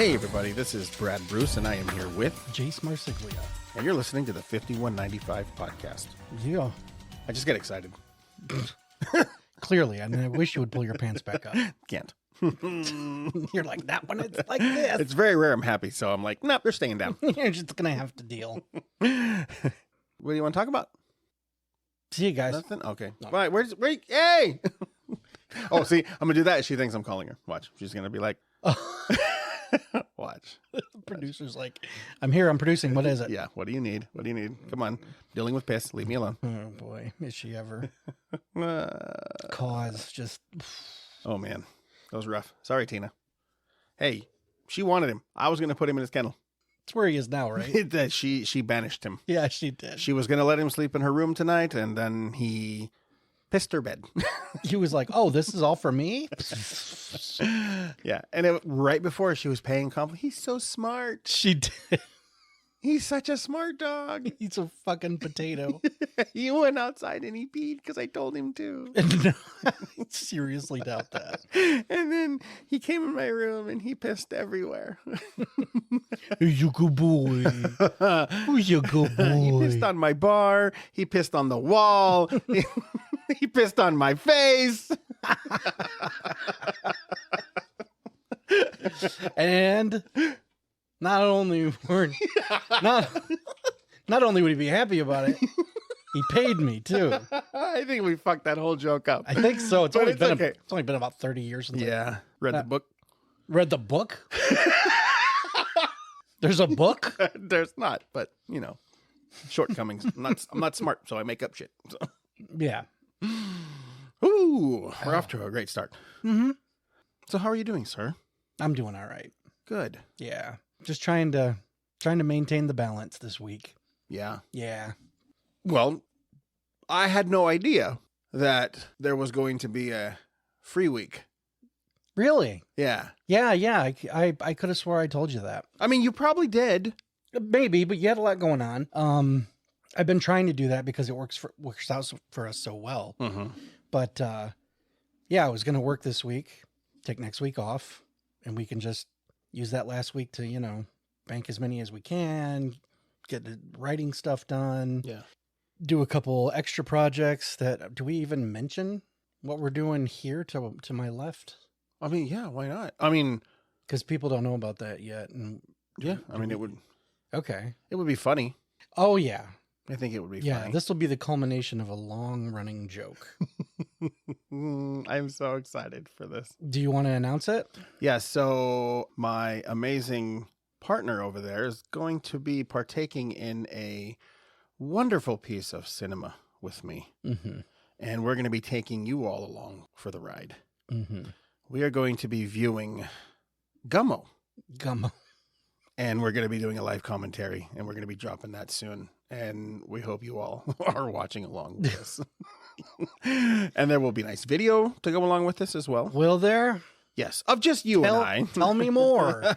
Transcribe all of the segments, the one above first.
Hey everybody, this is Brad Bruce, and I am here with Jase Marsiglia. and you're listening to the 5195 podcast. Yeah. I just get excited. Clearly, and I wish you would pull your pants back up. Can't. You're like, that one, it's like this. It's very rare I'm happy, so I'm like, nope, they're staying down. You're just going to have to deal. What do you want to talk about? See you guys. Nothing? Okay. No. Bye. Hey! Oh, see, I'm going to do that. She thinks I'm calling her. Watch. She's going to be like, watch. The producer's like, I'm here, I'm producing. What is it? Yeah, what do you need? What do you need? Come on. Dealing with piss. Leave me alone. Oh, boy. Is she ever? Cause just... Oh, man. That was rough. Sorry, Tina. Hey, she wanted him. I was going to put him in his kennel. It's where he is now, right? That she banished him. Yeah, she did. She was going to let him sleep in her room tonight, and then he pissed her bed. He was like, oh, this is all for me? Yeah, and right before she was paying compliment, he's so smart. She did. He's such a smart dog. He's a fucking potato. He went outside and he peed because I told him to. No, I seriously doubt that. And then he came in my room and he pissed everywhere. You good boy. Who's your good boy? He pissed on my bar. He pissed on the wall. He pissed on my face. And not only would he be happy about it, he paid me too. I think we fucked that whole joke up. I think so. It's But only it's been okay. it's only been about 30 years since Yeah. Read the book. read the book. There's a book. There's not, but you know, shortcomings. I'm not smart, so I make up shit. So. Yeah. Ooh, we're off to a great start. Mm-hmm. So how are you doing, sir? I'm doing all right. Good. Yeah. Just trying to maintain the balance this week. Yeah. Yeah. Well, I had no idea that there was going to be a free week. Really? Yeah. Yeah. I could have swore I told you that. I mean, you probably did. Maybe, but you had a lot going on. I've been trying to do that because it works out for us so well. Mm-hmm. But yeah, I was going to work this week, take next week off, and we can just use that last week to, bank as many as we can, get the writing stuff done. Yeah. Do a couple extra projects do we even mention what we're doing here to my left? I mean, yeah, why not? I mean, Because people don't know about that yet. And yeah, I mean, it would be funny. Oh, yeah. I think it would be Yeah, funny. this will be the culmination of a long-running joke. I'm so excited for this. Do you want to announce it? Yeah, so my amazing partner over there is going to be partaking in a wonderful piece of cinema with me. Mm-hmm. And we're going to be taking you all along for the ride. Mm-hmm. We are going to be viewing Gummo. Gummo. And we're going to be doing a live commentary, and we're going to be dropping that soon. And we hope you all are watching along with us. And there will be a nice video to go along with this as well. Will there? Yes, of just you and I. Tell me more.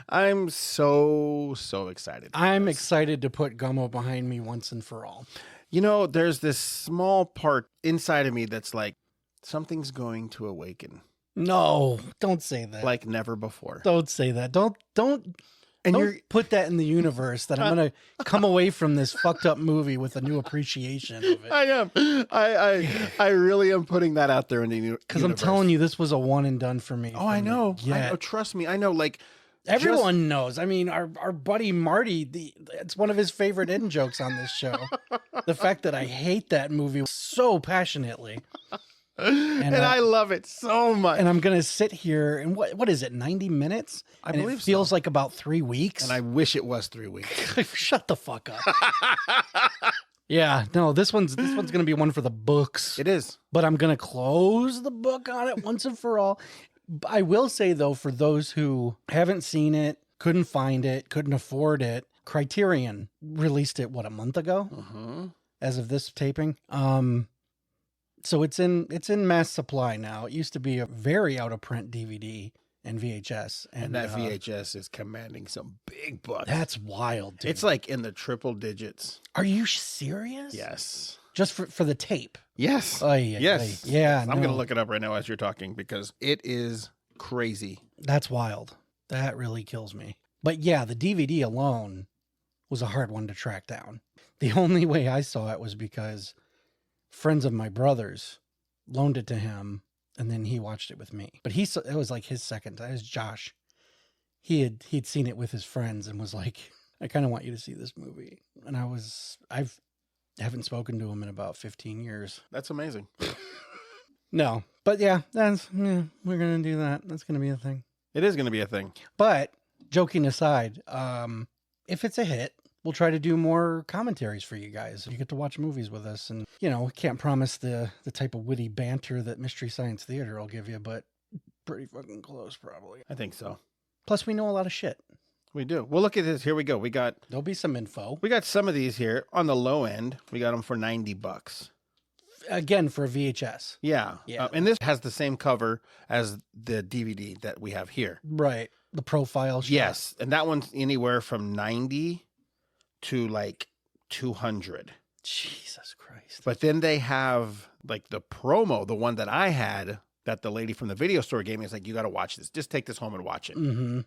I'm so excited. I'm excited to put Gummo behind me once and for all. There's this small part inside of me that's like, something's going to awaken. No, don't say that. Like never before. Don't say that. Don't put that in the universe that I'm going to come away from this fucked up movie with a new appreciation of it. I am. I really am putting that out there in the universe. Because I'm telling you, this was a one and done for me. Oh, I know. Yeah. Trust me. I know. Like, everyone knows. I mean, our buddy Marty, it's one of his favorite in jokes on this show. The fact that I hate that movie so passionately. And I love it so much. And I'm going to sit here and what is it, 90 minutes? I believe it feels like about 3 weeks. And I wish it was 3 weeks. Shut the fuck up. Yeah, no, this one's going to be one for the books. It is. But I'm going to close the book on it once and for all. I will say, though, for those who haven't seen it, couldn't find it, couldn't afford it, Criterion released it, a month ago? Mm-hmm. As of this taping. So it's in mass supply now. It used to be a very out of print DVD and VHS. And that VHS is commanding some big bucks. That's wild, dude. It's like in the triple digits. Are you serious? Yes. Just for the tape? Yes. Yes. Yeah. I'm going to look it up right now as you're talking because it is crazy. That's wild. That really kills me. But yeah, the DVD alone was a hard one to track down. The only way I saw it was because friends of my brother's loaned it to him, and then he watched it with me. But it was like his second time. It was Josh. He'd seen it with his friends and was like, I kind of want you to see this movie. And I haven't spoken to him in about 15 years. That's amazing. No, but yeah, we're going to do that. That's going to be a thing. It is going to be a thing. But joking aside, if it's a hit, we'll try to do more commentaries for you guys. You get to watch movies with us, and we can't promise the type of witty banter that Mystery Science Theater will give you, but pretty fucking close probably. I think so. Plus, we know a lot of shit. We do. Well, look at this. Here we go. There'll be some info. We got some of these here on the low end. We got them for $90. Again, for a VHS. Yeah. Yeah. And this has the same cover as the DVD that we have here. Right. The profile shot. Yes. And that one's anywhere from 90 to like 200. Jesus Christ. But then they have like the promo, the one that I had that the lady from the video store gave me. It's like, you got to watch this. Just take this home and watch it. Mm-hmm.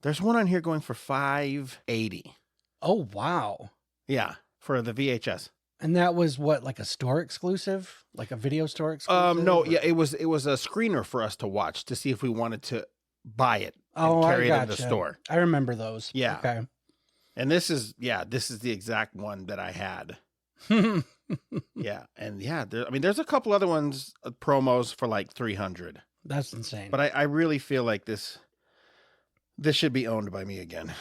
There's one on here going for $580. Oh, wow. Yeah. For the VHS. And that was what, like a store exclusive? Like a video store exclusive? No, yeah, it was a screener for us to watch to see if we wanted to buy it and Oh, carry I it in the gotcha. store. I remember those. Yeah. Okay. And this is the exact one that I had. Yeah. And yeah, there's a couple other ones, promos for like 300. That's insane. But I really feel like this should be owned by me again.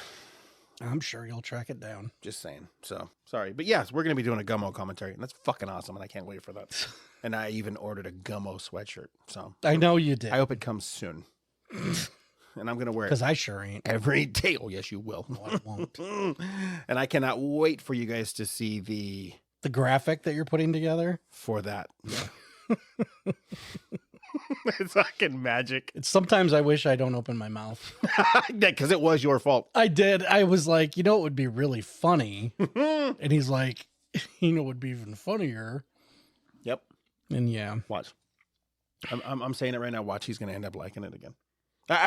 I'm sure you'll track it down. Just saying. So, sorry. But yes, we're going to be doing a Gummo commentary. And that's fucking awesome. And I can't wait for that. And I even ordered a Gummo sweatshirt. So I know you did. I hope it comes soon. And I'm going to wear it. Because I sure ain't. Every day. Oh, yes, you will. No, I won't. And I cannot wait for you guys to see the graphic that you're putting together? For that. Yeah. It's fucking magic. Sometimes I wish I don't open my mouth. Because it was your fault. I did. I was like, it would be really funny. And he's like, it would be even funnier. Yep. And yeah. Watch. I'm saying it right now. Watch. He's going to end up liking it again.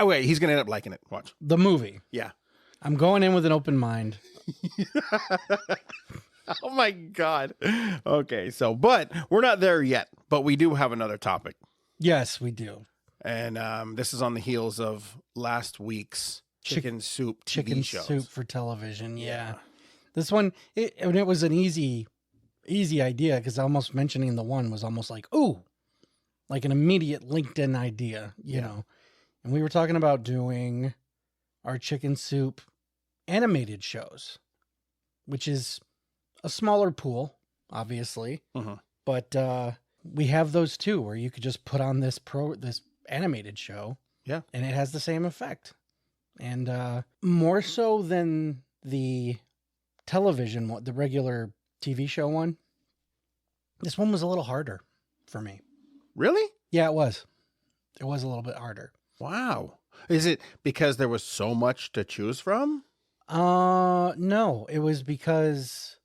Wait. He's going to end up liking it. Watch. The movie. Yeah. I'm going in with an open mind. Oh my God. Okay. So, but we're not there yet. But we do have another topic. Yes, we do. And this is on the heels of last week's Chicken Soup TV shows. Soup for television. Yeah. This one, it was an easy idea because almost mentioning the one was almost like, ooh, like an immediate LinkedIn idea, you know. And we were talking about doing our Chicken Soup animated shows, which is a smaller pool, obviously. Mm-hmm. But we have those too, where you could just put on this animated show. Yeah. And it has the same effect. And more so than the television one, the regular TV show one, this one was a little harder for me. Really? Yeah, it was. It was a little bit harder. Wow. Is it because there was so much to choose from? No, it was because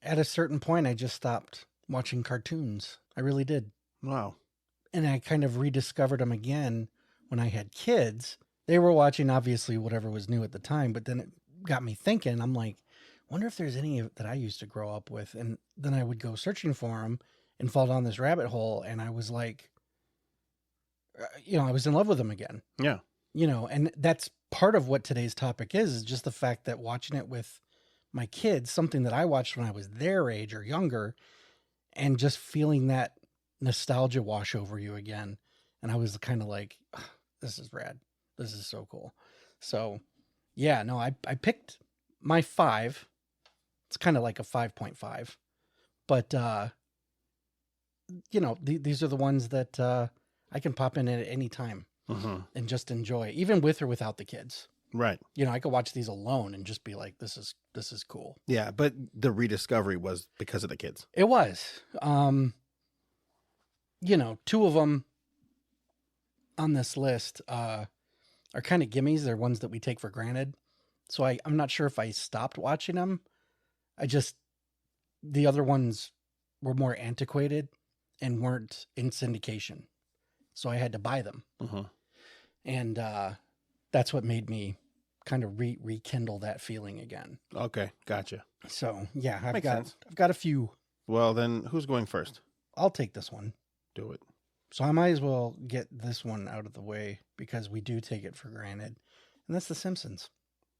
at a certain point I just stopped watching cartoons. I really did. Wow. And I kind of rediscovered them again when I had kids. They were watching obviously whatever was new at the time, but then it got me thinking. I'm like, wonder if there's any that I used to grow up with. And then I would go searching for them and fall down this rabbit hole. And I was like, I was in love with them again. Yeah. And that's part of what today's topic is just the fact that watching it with my kids, something that I watched when I was their age or younger, and just feeling that nostalgia wash over you again. And I was kind of like, this is rad. This is so cool. So yeah, no, I picked my 5. It's kind of like a 5.5, but these are the ones that I can pop in at any time and just enjoy, even with or without the kids. Right. I could watch these alone and just be like, this is cool. Yeah, but the rediscovery was because of the kids. It was. 2 of them on this list are kind of gimmies. They're ones that we take for granted. So I'm not sure if I stopped watching them. The other ones were more antiquated and weren't in syndication. So I had to buy them. Mm-hmm. And that's what made me kind of rekindle that feeling again. Okay, gotcha. So yeah, Makes sense. I've got a few. Well, then who's going first? I'll take this one. Do it. So I might as well get this one out of the way because we do take it for granted. And that's The Simpsons.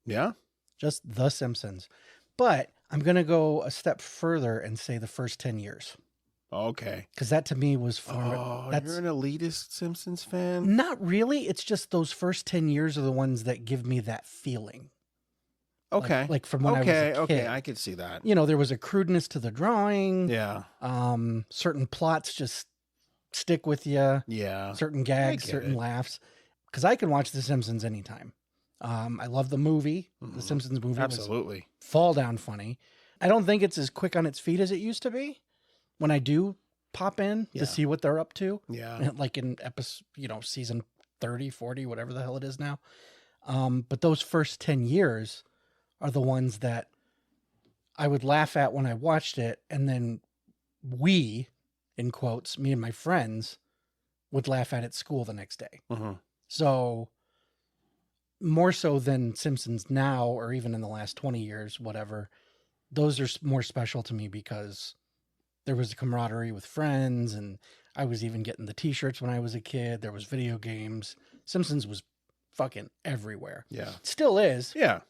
Yeah? Just The Simpsons. But I'm going to go a step further and say the first 10 years. Okay. Because that to me was Oh, that's you're an elitist Simpsons fan? not really. It's just those first 10 years are the ones that give me that feeling. Okay. Like from when I was a kid. Okay, I could see that. You know, there was a crudeness to the drawing. Yeah. Certain plots just stick with you. Yeah. Certain gags, get certain it. laughs. Because I can watch The Simpsons anytime. I love the movie. The Simpsons movie Absolutely. was fall down funny. I don't think it's as quick on its feet as it used to be. When I do pop in Yeah. to see what they're up to, Yeah. like in episode, season 30, 40, whatever the hell it is now. But those first 10 years are the ones that I would laugh at when I watched it. And then we, in quotes, me and my friends would laugh at school the next day. Mm-hmm. So more so than Simpsons now, or even in the last 20 years, whatever, those are more special to me because there was a camaraderie with friends, and I was even getting the t-shirts when I was a kid. There was video games. Simpsons was fucking everywhere. Yeah. Still is. Yeah.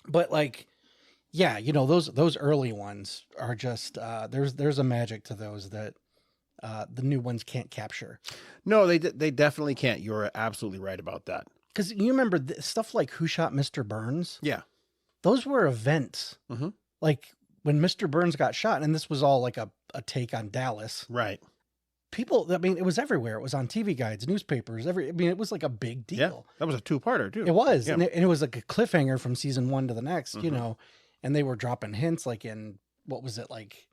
But like, yeah, those early ones are just, there's a magic to those that the new ones can't capture. No, they definitely can't. You're absolutely right about that. Because you remember stuff like Who Shot Mr. Burns? Yeah. Those were events. Mm-hmm. Like when Mr. Burns got shot, and this was all like a take on Dallas. Right. People, I mean, it was everywhere. It was on TV guides, newspapers, it was like a big deal. Yeah. That was a two-parter, too. It was. Yeah. And it was like a cliffhanger from season 1 to the next, Mm-hmm. and they were dropping hints like in, what was it, like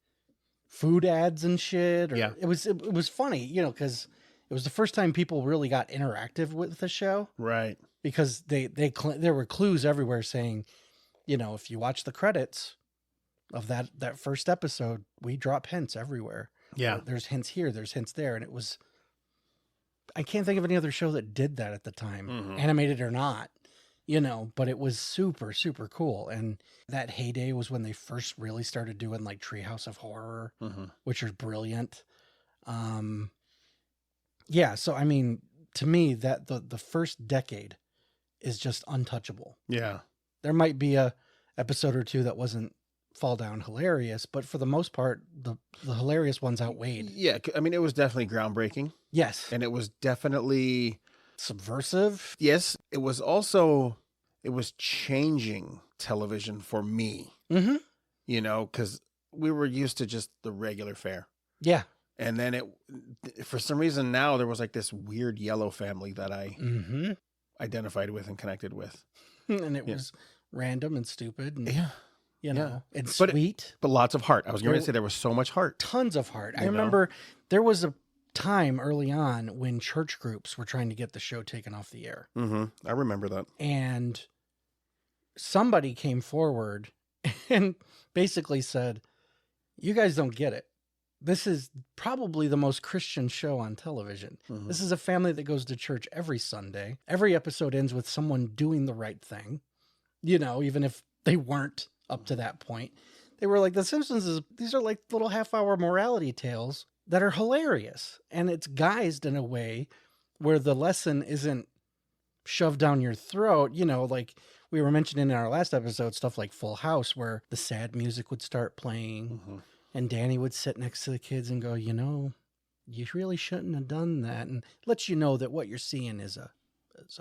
food ads and shit? Or, Yeah. It was funny, because it was the first time people really got interactive with the show. Right. Because there were clues everywhere saying, if you watch the credits of that first episode, we drop hints everywhere. Yeah. There's hints here, there's hints there. And I can't think of any other show that did that at the time, Mhm. animated or not, but it was super, super cool. And that heyday was when they first really started doing like Treehouse of Horror, Mm-hmm. which is brilliant. Yeah. So, I mean, to me, that the first decade is just untouchable. Yeah. There might be a episode or two that wasn't fall down hilarious, but for the most part, the hilarious ones outweighed. Yeah. I mean, it was definitely groundbreaking. Yes. And it was definitely... Subversive. Yes. It was changing television for me, Mm-hmm. because we were used to just the regular fare. Yeah. And then for some reason now there was like this weird yellow family that I Mm-hmm. identified with and connected with. And it was random and stupid and, Yeah. and But sweet. But lots of heart. I was going to say there was so much heart. Tons of heart. I You know? remember there was a time early on when church groups were trying to get the show taken off the air. Mm-hmm. I remember that. And somebody came forward and basically said, you guys don't get it. This is probably the most Christian show on television. Mhm. This is a family that goes to church every Sunday. Every episode ends with someone doing the right thing, even if they weren't up to that point. They were like, The Simpsons these are like little half-hour morality tales that are hilarious. And it's guised in a way where the lesson isn't shoved down your throat, like we were mentioning in our last episode, stuff like Full House, where the sad music would start playing. Mm-hmm. And Danny would sit next to the kids and go, you really shouldn't have done that. And let you know that what you're seeing is a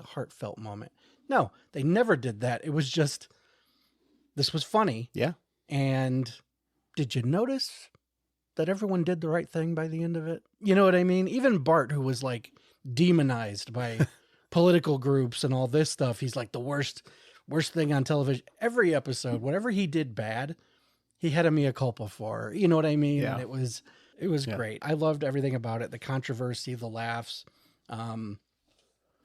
heartfelt moment. No, they never did that. It was just, this was funny. Yeah. And did you notice that everyone did the right thing by the end of it? You know what I mean? Even Bart, who was like demonized by political groups and all this stuff, he's like the worst thing on television. Every episode, whatever he did bad, he had a mea culpa for, you know what I mean? Yeah. And it was great. I loved everything about it. The controversy, the laughs,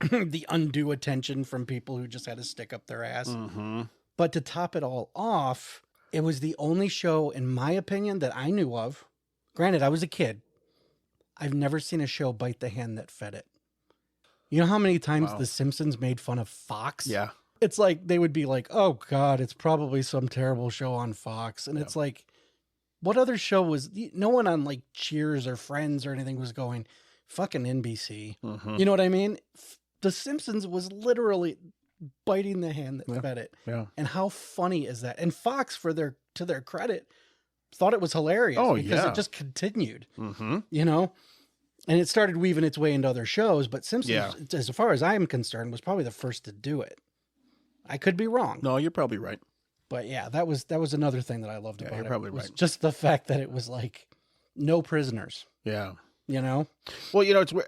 the undue attention from people who just had to stick up their ass. Mm-hmm. But to top it all off, it was the only show, in my opinion, that I knew of. Granted, I was a kid. I've never seen a show bite the hand that fed it. You know how many times Wow. The Simpsons made fun of Fox? Yeah. It's like they would be like, oh God, it's probably some terrible show on Fox. And Yeah. it's like, what other show was, no one on like Cheers or Friends or anything was going, fucking NBC. Mm-hmm. You know what I mean? The Simpsons was literally biting the hand that fed it. Yeah. And how funny is that? And Fox, to their credit, thought it was hilarious because yeah. it just continued, Mm-hmm. you know? And it started weaving its way into other shows, but Simpsons, as far as I'm concerned, was probably the first to do it. I could be wrong. No, you're probably right. But yeah, that was another thing that I loved about you're it. probably was right. just the fact that it was like no prisoners, Yeah. you know? Well, it's weird.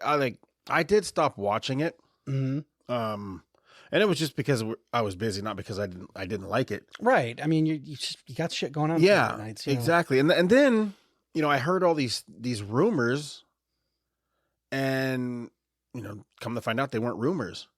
I did stop watching it. Mm-hmm. And it was just because I was busy, not because I didn't like it. Right. I mean, you got shit going on. Yeah, Saturday nights, you know? exactly. And then, I heard all these rumors, and, come to find out they weren't rumors.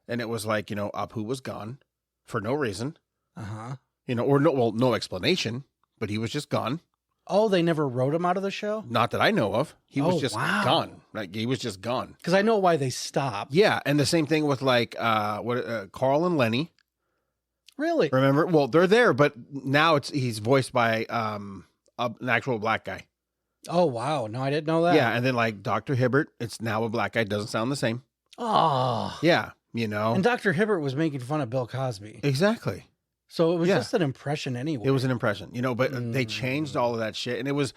And it was like, Apu was gone for no reason, Uh-huh. or no explanation, but he was just gone. Oh, they never wrote him out of the show? Not that I know of. He was just wow. gone. Like, he was just gone. Because I know why they stopped. Yeah. And the same thing with Carl and Lenny. Really? Remember? Well, they're there, but now he's voiced by an actual black guy. Oh, wow. No, I didn't know that. Yeah. And then like Dr. Hibbert, it's now a black guy. Doesn't sound the same. Oh. Yeah. And Dr. Hibbert was making fun of Bill Cosby. Exactly. So it was just an impression anyway. It was an impression, but they changed all of that shit. And it was,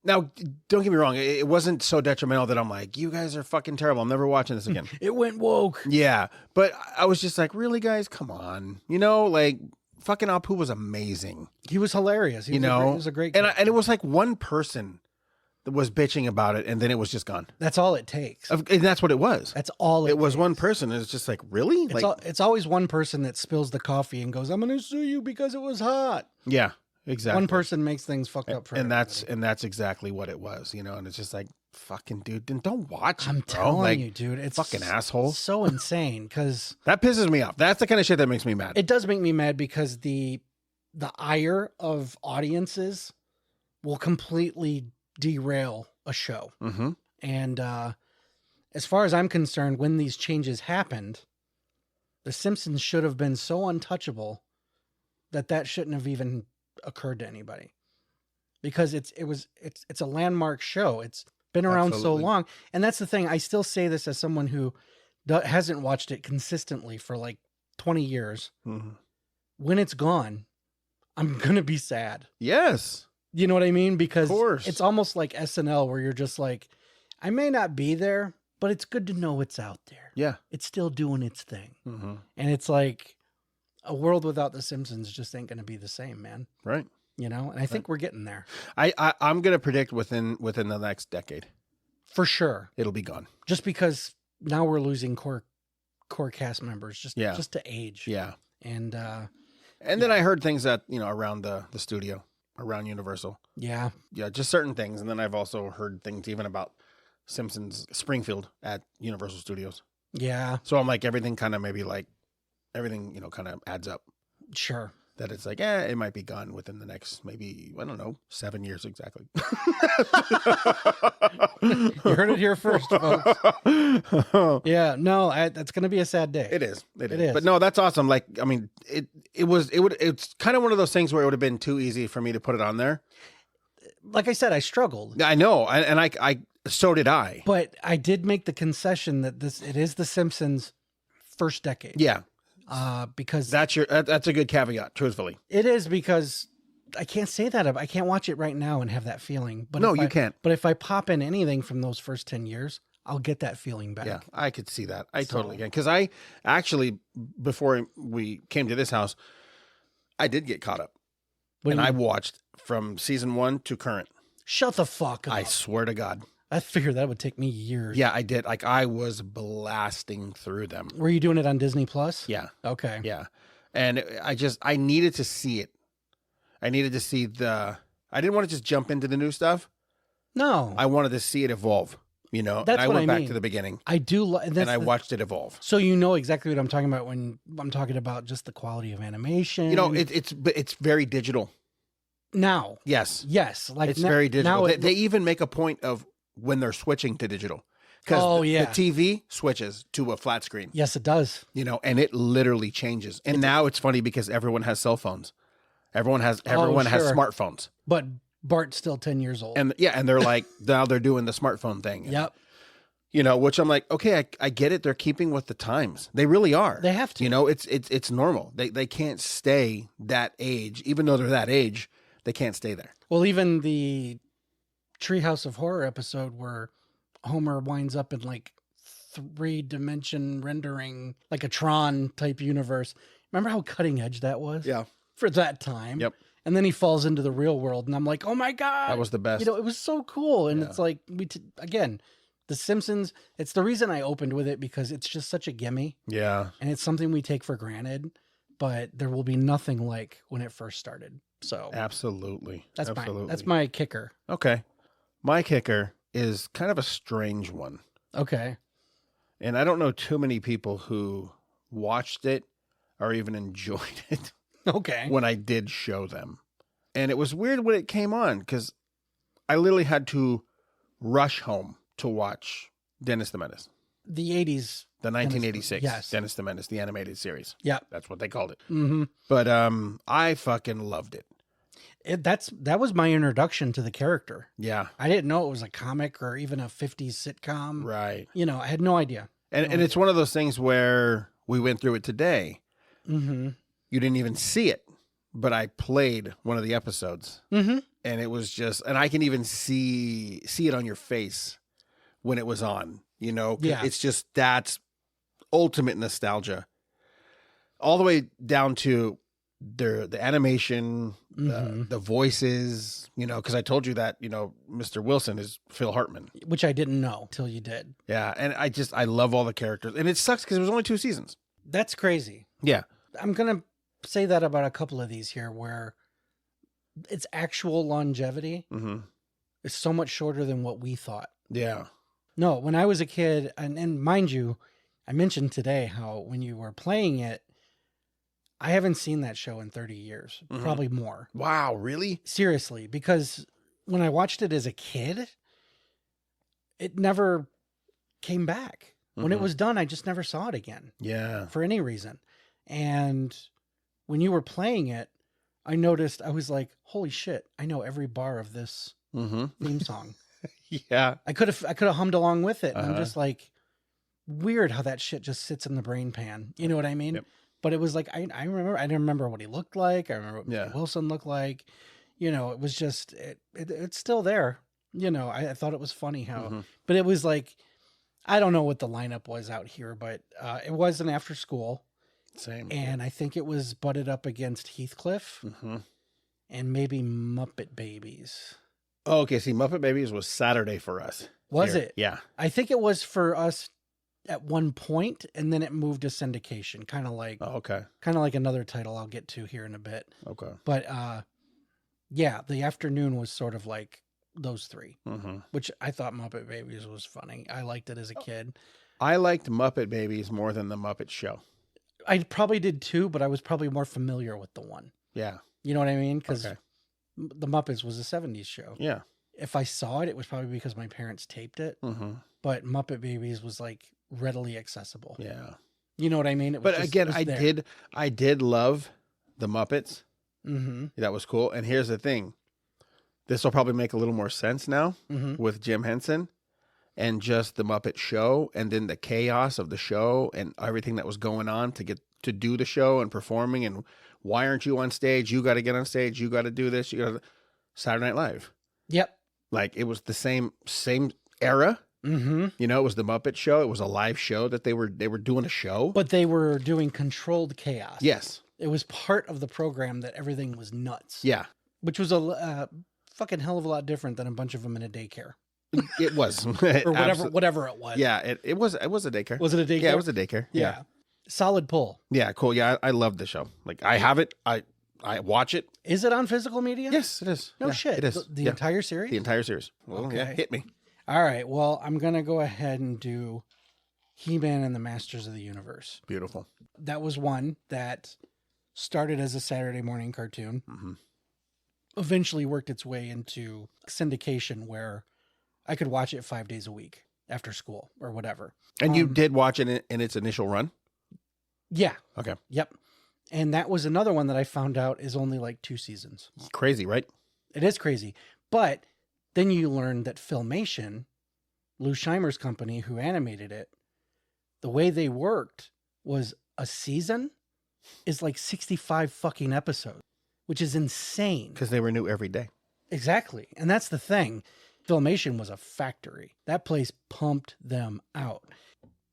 now, don't get me wrong. It wasn't so detrimental that I'm like, you guys are fucking terrible. I'm never watching this again. It went woke. Yeah. But I was just like, really, guys? Come on. Like, fucking Apu was amazing. He was hilarious. He was a great and character. and it was like one person that was bitching about it, and then it was just gone. That's all it takes. And that's what it was. That's all it was. takes. One person. It's just like, really? It's always one person that spills the coffee and goes, I'm going to sue you because it was hot. Yeah, exactly. One person makes things fucked up for everybody. that's exactly what it was, and it's just like, fucking dude, then don't watch it, I'm bro. telling you, dude, it's fucking asshole. So insane because that pisses me off. That's the kind of shit that makes me mad. It does make me mad because the ire of audiences will completely derail a show. Mm-hmm. And as far as I'm concerned, when these changes happened, The Simpsons should have been so untouchable that shouldn't have even occurred to anybody, because it's a landmark show. It's been around so long, and that's the thing. I still say this as someone who hasn't watched it consistently for like 20 years. Mm-hmm. When it's gone, I'm gonna be sad. Yes. You know what I mean? Because of course. It's almost like SNL, where you're just like, I may not be there, but it's good to know it's out there. Yeah. It's still doing its thing. Mm-hmm. And it's like, a world without The Simpsons just ain't going to be the same, man. Right. And I think we're getting there. I'm going to predict within the next decade. For sure. It'll be gone. Just because now we're losing core cast members just to age. Yeah. And then I heard things that, around the studio, around Universal. Yeah. Yeah, just certain things. And then I've also heard things even about Simpsons Springfield at Universal Studios. Yeah. So I'm like, everything kind of kind of adds up. Sure. That it's like, it might be gone within the next, maybe, I don't know, 7 years exactly. You heard it here first, folks. Yeah, no, that's going to be a sad day. It is. It is. But no, that's awesome. Like, I mean, it's kind of one of those things where it would have been too easy for me to put it on there. Like I said, I struggled. I know. And so did I. But I did make the concession that it is The Simpsons' first decade. Yeah. Because that's a good caveat, truthfully. It is, because I can't say that. I can't watch it right now and have that feeling. But no, you can't. But if I pop in anything from those first 10 years, I'll get that feeling back. Yeah, I could see that. I totally can. Because I actually, before we came to this house, I did get caught up. And I watched from season 1 to current. Shut the fuck up. I swear to God. I figured that would take me years. Yeah, I did. Like, I was blasting through them. Were you doing it on Disney Plus? Yeah. Okay. Yeah. And I needed to see it. I needed to see I didn't want to just jump into the new stuff. No. I wanted to see it evolve, That's what I went back to the beginning. I do. And I watched it evolve. So you know exactly what I'm talking about when I'm talking about just the quality of animation. It's very digital. Now. Yes. Yes. Like it's very digital. Now they even make a point of when they're switching to digital. Because Oh, yeah. the TV switches to a flat screen, Yes, it does. and it literally changes. And now it's funny because everyone has cell phones. Everyone has Oh, sure. smartphones. But Bart's still 10 years old. And and they're like, now they're doing the smartphone thing. And, Yep. Which I'm like, okay, I get it. They're keeping with the times. They really are. They have to. It's normal. They can't stay that age. Even though they're that age, they can't stay there. Well, even the Treehouse of Horror episode where Homer winds up in like 3-dimension rendering, like a Tron type universe. Remember how cutting edge that was? Yeah. For that time. Yep. And then he falls into the real world, and I'm like, oh my God. That was the best. It was so cool. And Yeah. it's like, again, The Simpsons, it's the reason I opened with it because it's just such a gimme. Yeah. And it's something we take for granted, but there will be nothing like when it first started. So Absolutely. that's Absolutely. that's my kicker. Okay. My kicker is kind of a strange one. Okay. And I don't know too many people who watched it or even enjoyed it Okay. when I did show them. And it was weird when it came on because I literally had to rush home to watch Dennis the Menace, The 80s. the 1986 yes. Dennis the Menace, the animated series. Yeah. That's what they called it. Mm-hmm. But I fucking loved it. That was my introduction to the character. Yeah. I didn't know it was a comic or even a 50s sitcom. Right. I had no idea. And it's one of those things where we went through it today. Mm-hmm. You didn't even see it, but I played one of the episodes. Mm-hmm. And it was just, and I can even see it on your face when it was on, 'cause Yeah. it's just, that's ultimate nostalgia all the way down to the animation, Mm-hmm. the voices, cause I told you that, Mr. Wilson is Phil Hartman. Which I didn't know till you did. Yeah. And I love all the characters, and it sucks cause it was only 2 seasons. That's crazy. Yeah. I'm going to say that about a couple of these here where its actual longevity Mm-hmm. is so much shorter than what we thought. Yeah. No, when I was a kid, and mind you, I mentioned today how when you were playing it, I haven't seen that show in 30 years, Mhm. probably more. Wow. Really? Seriously, because when I watched it as a kid, it never came back. When it Mhm. was done, I just never saw it again Yeah. for any reason. And when you were playing it, I noticed, I was like, holy shit, I know every bar of this Mm-hmm. theme song. Yeah. I could have hummed along with it. And I'm Uh-huh. just like, weird how that shit just sits in the brain pan. You know what I mean? Yep. But it was like, I didn't remember what he looked like. I remember what Yeah. Mr. Wilson looked like. It was just, it's still there. I thought it was funny how, Mhm. but it was like, I don't know what the lineup was out here, but it was an after school. Same. And I think it was butted up against Heathcliff Mm-hmm. and maybe Muppet Babies. Oh, okay. See, Muppet Babies was Saturday for us. Was here. it? Yeah. I think it was for us at one point, and then it moved to syndication, kind of like Oh, okay. another title I'll get to here in a bit. Okay. But yeah, the afternoon was sort of like those three, Mm-hmm. which I thought Muppet Babies was funny. I liked it as a kid. I liked Muppet Babies more than the Muppet Show. I probably did too, but I was probably more familiar with the one. Yeah. You know what I mean? Because Okay. the Muppets was a 70s show. Yeah. If I saw it, it was probably because my parents taped it. Mm-hmm. But Muppet Babies was like readily accessible. Yeah. You know what I mean? It was But just- again, it was I there. did love the Muppets. Mm-hmm. That was cool. And here's the thing. This will probably make a little more sense now Mm-hmm. with Jim Henson and just the Muppet Show, and then the chaos of the show and everything that was going on to get to do the show and performing, and why aren't you on stage? You got to get on stage. You got to do this. You got to Saturday Night Live. Yep. Like it was the same era. Mm-hmm. It was the Muppet Show. It was a live show that they were doing a show. But they were doing controlled chaos. Yes. It was part of the program that everything was nuts. Yeah. Which was a fucking hell of a lot different than a bunch of them in a daycare. It was. Or whatever it was. Yeah, it was a daycare. Was it a daycare? Yeah, it was a daycare. Yeah. Solid pull. Yeah, cool. Yeah, I love the show. Like I have it. I watch it. Is it on physical media? Yes, it is. No Yeah, shit. It is. The Yeah. entire series? The entire series. Well, yeah, Okay. hit me. All right. Well, I'm going to go ahead and do He-Man and the Masters of the Universe. Beautiful. That was one that started as a Saturday morning cartoon, Mm-hmm. eventually worked its way into syndication where I could watch it 5 days a week. after school or whatever. And you did watch it in its initial run? Yeah. Okay. Yep. And that was another one that I found out is only like 2 seasons. Crazy, right? It is crazy. But then you learn that Filmation, Lou Scheimer's company who animated it, the way they worked was a season is like 65 fucking episodes, which is insane. Because they renew every day. Exactly. And that's the thing. Filmation was a factory. That place pumped them out.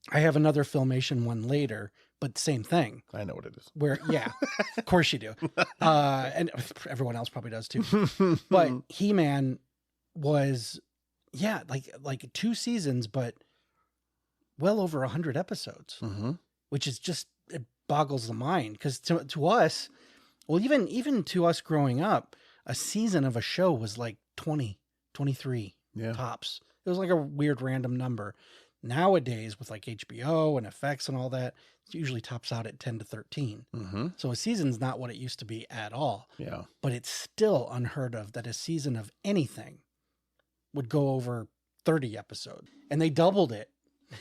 I have another Filmation one later, but same thing. I know what it is. Where, yeah, of course you do. And everyone else probably does too. But He-Man was, yeah, like 2 seasons, but well over 100 episodes, which is just, it boggles the mind. Because to us, well, even to us growing up, a season of a show was like 20, 23 tops. It was like a weird random number. Nowadays, with like HBO and FX and all that, it usually tops out at 10 to 13. So a season's not what it used to be at all. Yeah. But it's still unheard of that a season of anything would go over 30 episodes. And they doubled it.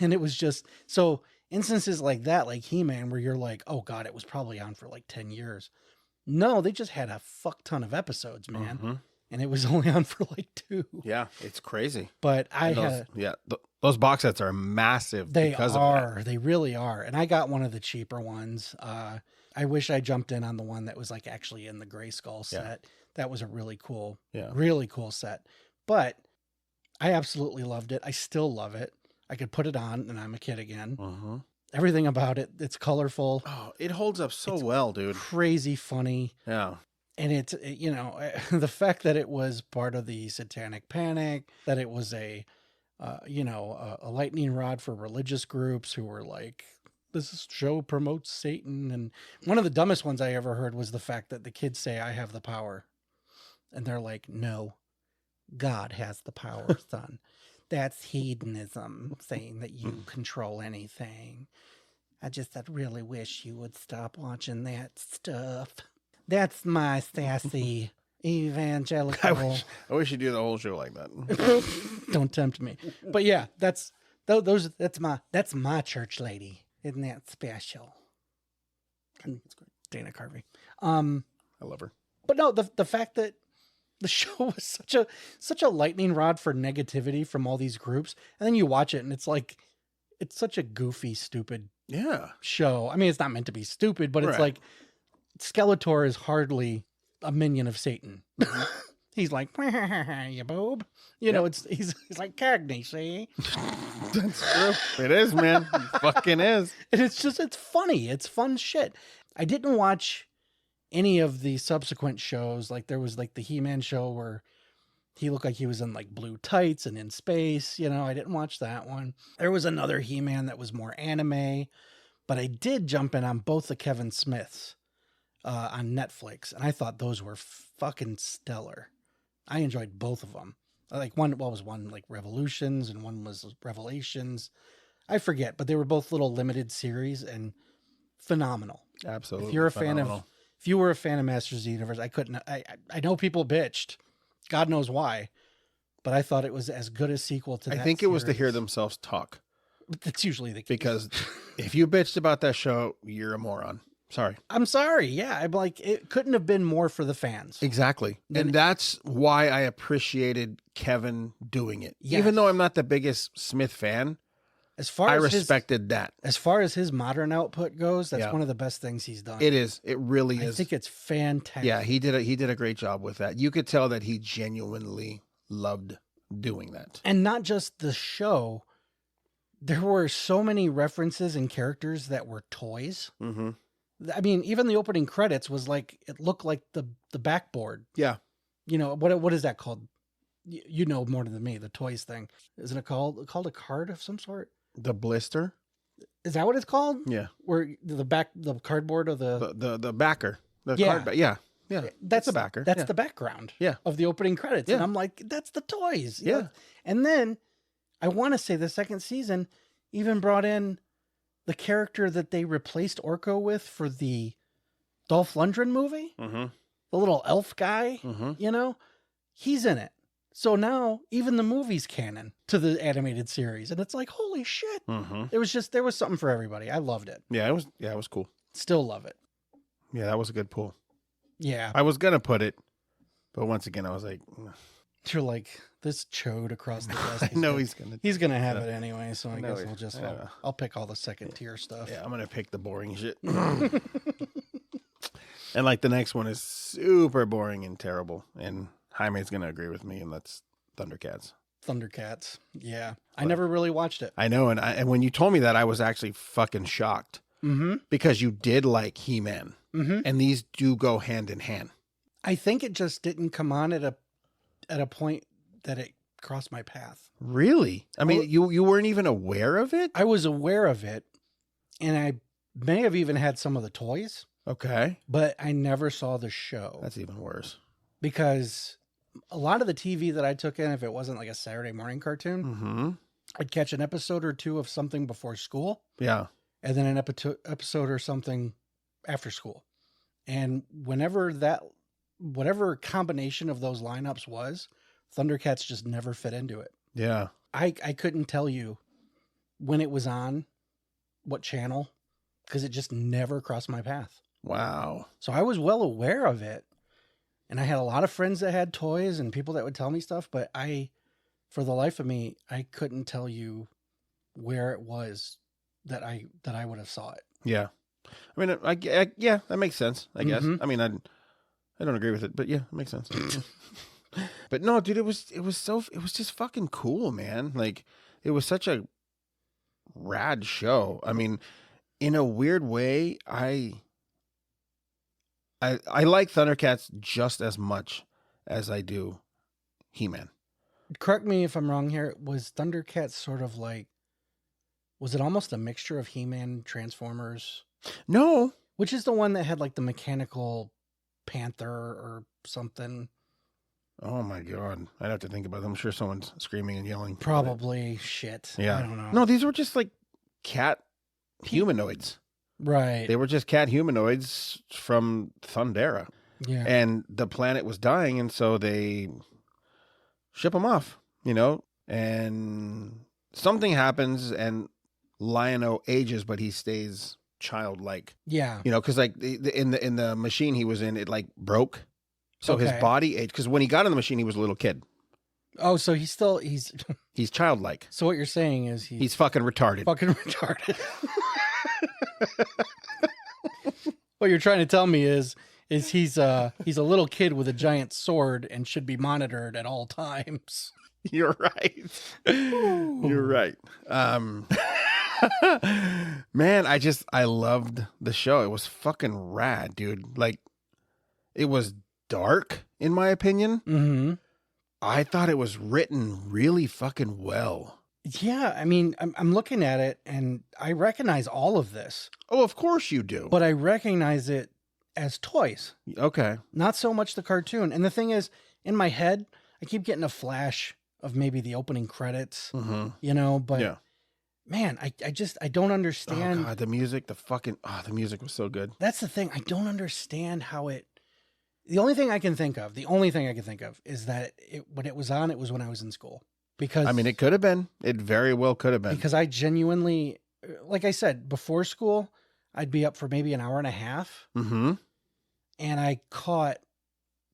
And it was just, so instances like that, like He-Man, where you're like, oh God, it was probably on for like 10 years. No, they just had a fuck ton of episodes, man. And it was only on for like 2. Yeah, it's crazy. But those box sets are massive. They are. They really are. And I got one of the cheaper ones. I wish I jumped in on the one that was like actually in the Grayskull set. That was a really cool set. But I absolutely loved it. I still love it. I could put it on and I'm a kid again. Everything about it, it's colorful. Oh, it holds up so well, dude. Crazy funny. Yeah. And it's, the fact that it was part of the Satanic Panic, that it was a lightning rod for religious groups who were like, this show promotes Satan. And one of the dumbest ones I ever heard was the fact that the kids say, I have the power. And they're like, no, God has the power, son. That's hedonism, saying that you control anything. I really wish you would stop watching that stuff. That's my sassy evangelical. I wish you do the whole show like that. Don't tempt me. But yeah, that's my church lady. Isn't that special? It's great. Dana Carvey. I love her. But no, the fact that the show was such a lightning rod for negativity from all these groups, and then you watch it and it's like, it's such a goofy, stupid show. I mean, it's not meant to be stupid, but it's like Skeletor is hardly a minion of Satan. He's like, you boob. He's like Cagney, see? That's true. It is, man. It fucking is. And it's funny. It's fun shit. I didn't watch any of the subsequent shows. Like there was like the He-Man show where he looked like he was in like blue tights and in space. I didn't watch that one. There was another He-Man that was more anime, but I did jump in on both the Kevin Smiths on Netflix. And I thought those were fucking stellar. I enjoyed both of them. Like one like Revolutions and one was Revelations. I forget, but they were both little limited series and phenomenal. Absolutely. If you were a fan of Masters of the Universe, I know people bitched. God knows why. But I thought it was as good a sequel to that. I think it was to hear themselves talk. That's usually the case. Because if you bitched about that show, you're a moron. Sorry. I'm sorry. Yeah. I'm like, it couldn't have been more for the fans. Exactly. And that's why I appreciated Kevin doing it. Yes. Even though I'm not the biggest Smith fan, I respected that. As far as his modern output goes, that's one of the best things he's done. It is. It really is. I think it's fantastic. Yeah, he did a great job with that. You could tell that he genuinely loved doing that. And not just the show. There were so many references and characters that were toys. I mean, even the opening credits was like, it looked like the backboard. Yeah. What is that called? You know more than me, the toys thing. Isn't it called a card of some sort? The blister? Is that what it's called? Yeah. Where the cardboard of the backer. Card back. Yeah. Yeah. That's the backer. That's the background of the opening credits. Yeah. And I'm like, that's the toys. Yeah. And then I want to say the second season even brought in the character that they replaced Orko with for the Dolph Lundgren movie. The little elf guy, he's in it. So now even the movie's canon to the animated series. And it's like, holy shit. Mm-hmm. There was something for everybody. I loved it. Yeah, it was cool. Still love it. Yeah, that was a good pull. Yeah. I was gonna put it, but once again, I was like, You're like, this chode across the desk. I know he's gonna have it anyway, so I guess we'll just I'll pick all the second tier stuff. Yeah, I'm gonna pick the boring shit. And like the next one is super boring and terrible, and Jaime's gonna agree with me, and that's Thundercats. Thundercats. Yeah, I never really watched it. I know, and when you told me that, I was actually fucking shocked because you did like He-Man, and these do go hand in hand. I think it just didn't come on at a point that it crossed my path. Really? I mean, you weren't even aware of it? I was aware of it, and I may have even had some of the toys. Okay. But I never saw the show. That's even worse. Because a lot of the TV that I took in, if it wasn't like a Saturday morning cartoon, I'd catch an episode or two of something before school. Yeah. And then an episode or something after school. And whatever combination of those lineups was, Thundercats just never fit into it. Yeah. I couldn't tell you when it was on, what channel, because it just never crossed my path. Wow. So I was well aware of it. And I had a lot of friends that had toys and people that would tell me stuff, but for the life of me, I couldn't tell you where it was that I would have saw it. Yeah. I mean, yeah, that makes sense, I guess. I mean, I don't agree with it, but yeah, it makes sense. But no, dude, it was just fucking cool, man. Like, it was such a rad show. I mean, in a weird way, I like Thundercats just as much as I do He-Man. Correct me if I'm wrong here. Was Thundercats sort of like, was it almost a mixture of He-Man, Transformers? No. Which is the one that had like the mechanical panther or something? Oh my God. I'd have to think about it. I'm sure someone's screaming and yelling. Probably. Shit. Yeah. I don't know. No, these were just like cat humanoids. Right. They were just cat humanoids from Thundera. Yeah. And the planet was dying, and so they ship them off, and something happens, and Lion-O ages, but he stays childlike. Yeah. Because like in the machine he was in, it like broke. So Okay. his body aged, because when he got in the machine, he was a little kid. Oh, so he's He's childlike. So what you're saying is he's fucking retarded. Fucking retarded. What you're trying to tell me is he's a little kid with a giant sword and should be monitored at all times. You're right. You're right. Man, I loved the show. It was fucking rad, dude. Like, it was dark, in my opinion. Mm-hmm. I thought it was written really fucking well. Yeah, I mean, I'm looking at it and I recognize all of this. Oh, of course you do. But I recognize it as toys. Okay. Not so much the cartoon. And the thing is, in my head, I keep getting a flash of maybe the opening credits, but yeah. Man, I don't understand. Oh God, the music, the music was so good. That's the thing. I don't understand how the only thing I can think of is that when it was on, it was when I was in school. Because I mean, it could have been. It very well could have been. Because I genuinely, like I said, before school, I'd be up for maybe an hour and a half. Mm-hmm. And I caught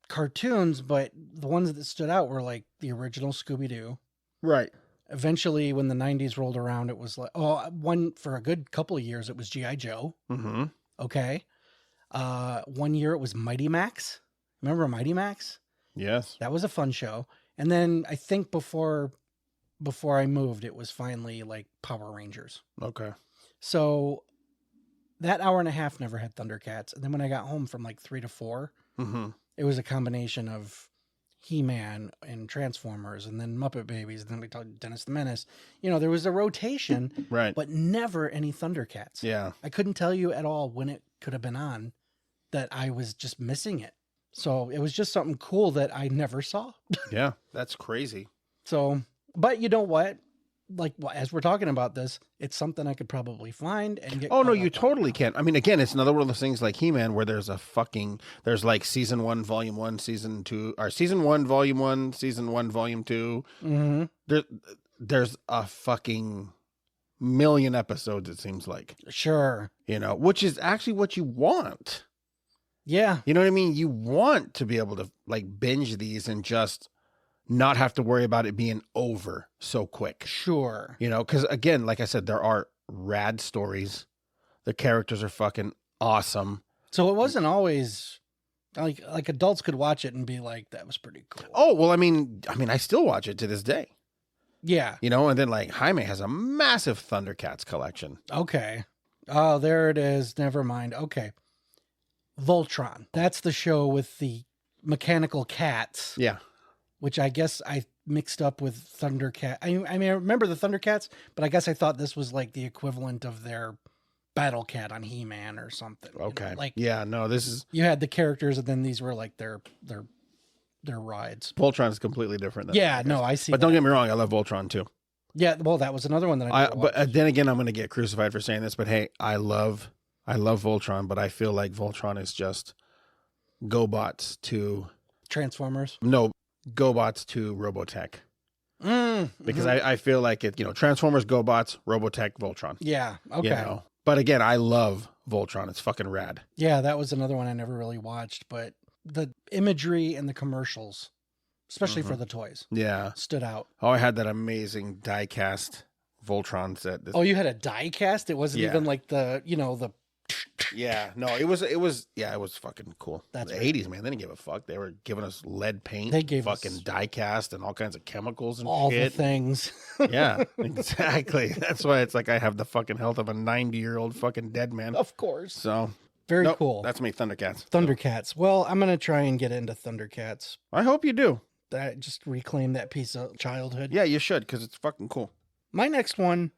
cartoons, but the ones that stood out were like the original Scooby-Doo. Right. Eventually, when the 90s rolled around, it was like, one for a good couple of years, it was G.I. Joe. Mm-hmm. Okay. 1 year it was Mighty Max. Remember Mighty Max? Yes. That was a fun show. And then I think before I moved, it was finally like Power Rangers. Okay. So that hour and a half never had Thundercats. And then when I got home from like 3 to 4, it was a combination of He-Man and Transformers and then Muppet Babies. And then we talked Dennis the Menace. There was a rotation, right? But never any Thundercats. Yeah. I couldn't tell you at all when it could have been on, that I was just missing it. So it was just something cool that I never saw. Yeah, that's crazy. So, but you know what? like as we're talking about this, it's something I could probably find and get. Oh no, caught you up on. totally can. I mean, again, it's another one of those things like He-Man where there's like season 1, volume 1, season 2, or season 1, volume 1, season 1, volume 2. Mm-hmm. There's a fucking million episodes, it seems like. Sure. Which is actually what you want. Yeah. You know what I mean? You want to be able to like binge these and just not have to worry about it being over so quick. Sure. Because again, like I said, there are rad stories. The characters are fucking awesome. So it wasn't always like adults could watch it and be like, that was pretty cool. Oh, well, I mean, I still watch it to this day. Yeah. And then like Jaime has a massive Thundercats collection. Okay. Oh, there it is. Never mind. Okay. Voltron. That's the show with the mechanical cats. Yeah. Which I guess I mixed up with Thundercat. I mean, I remember the Thundercats, but I guess I thought this was like the equivalent of their Battle Cat on He-Man or something. Okay. Like, yeah, no, this is... You had the characters, and then these were like their rides. Voltron is completely different. Yeah, no, I see. But don't get me wrong, I love Voltron too. Yeah, well, that was another one that I But then again, I'm going to get crucified for saying this, but hey, I love Voltron, but I feel like Voltron is just GoBots to... Transformers? No, GoBots to Robotech. Because mm-hmm. I feel like it, Transformers, GoBots, Robotech, Voltron. Yeah, okay. But again, I love Voltron. It's fucking rad. Yeah, that was another one I never really watched, but the imagery and the commercials, especially for the toys, stood out. Oh, I had that amazing die-cast Voltron set. Oh, you had a die-cast? It wasn't even like the Yeah, no, it was fucking cool. That's the 80s, man. They didn't give a fuck. They were giving us lead paint. They gave fucking die-cast and all kinds of chemicals and all shit. The things. Yeah, exactly. That's why it's like I have the fucking health of a 90-year-old fucking dead man. Of course. So very cool. That's me, Thundercats. Thundercats. Well, I'm gonna try and get into Thundercats. I hope you do. That just reclaim that piece of childhood. Yeah, you should, because it's fucking cool. My next one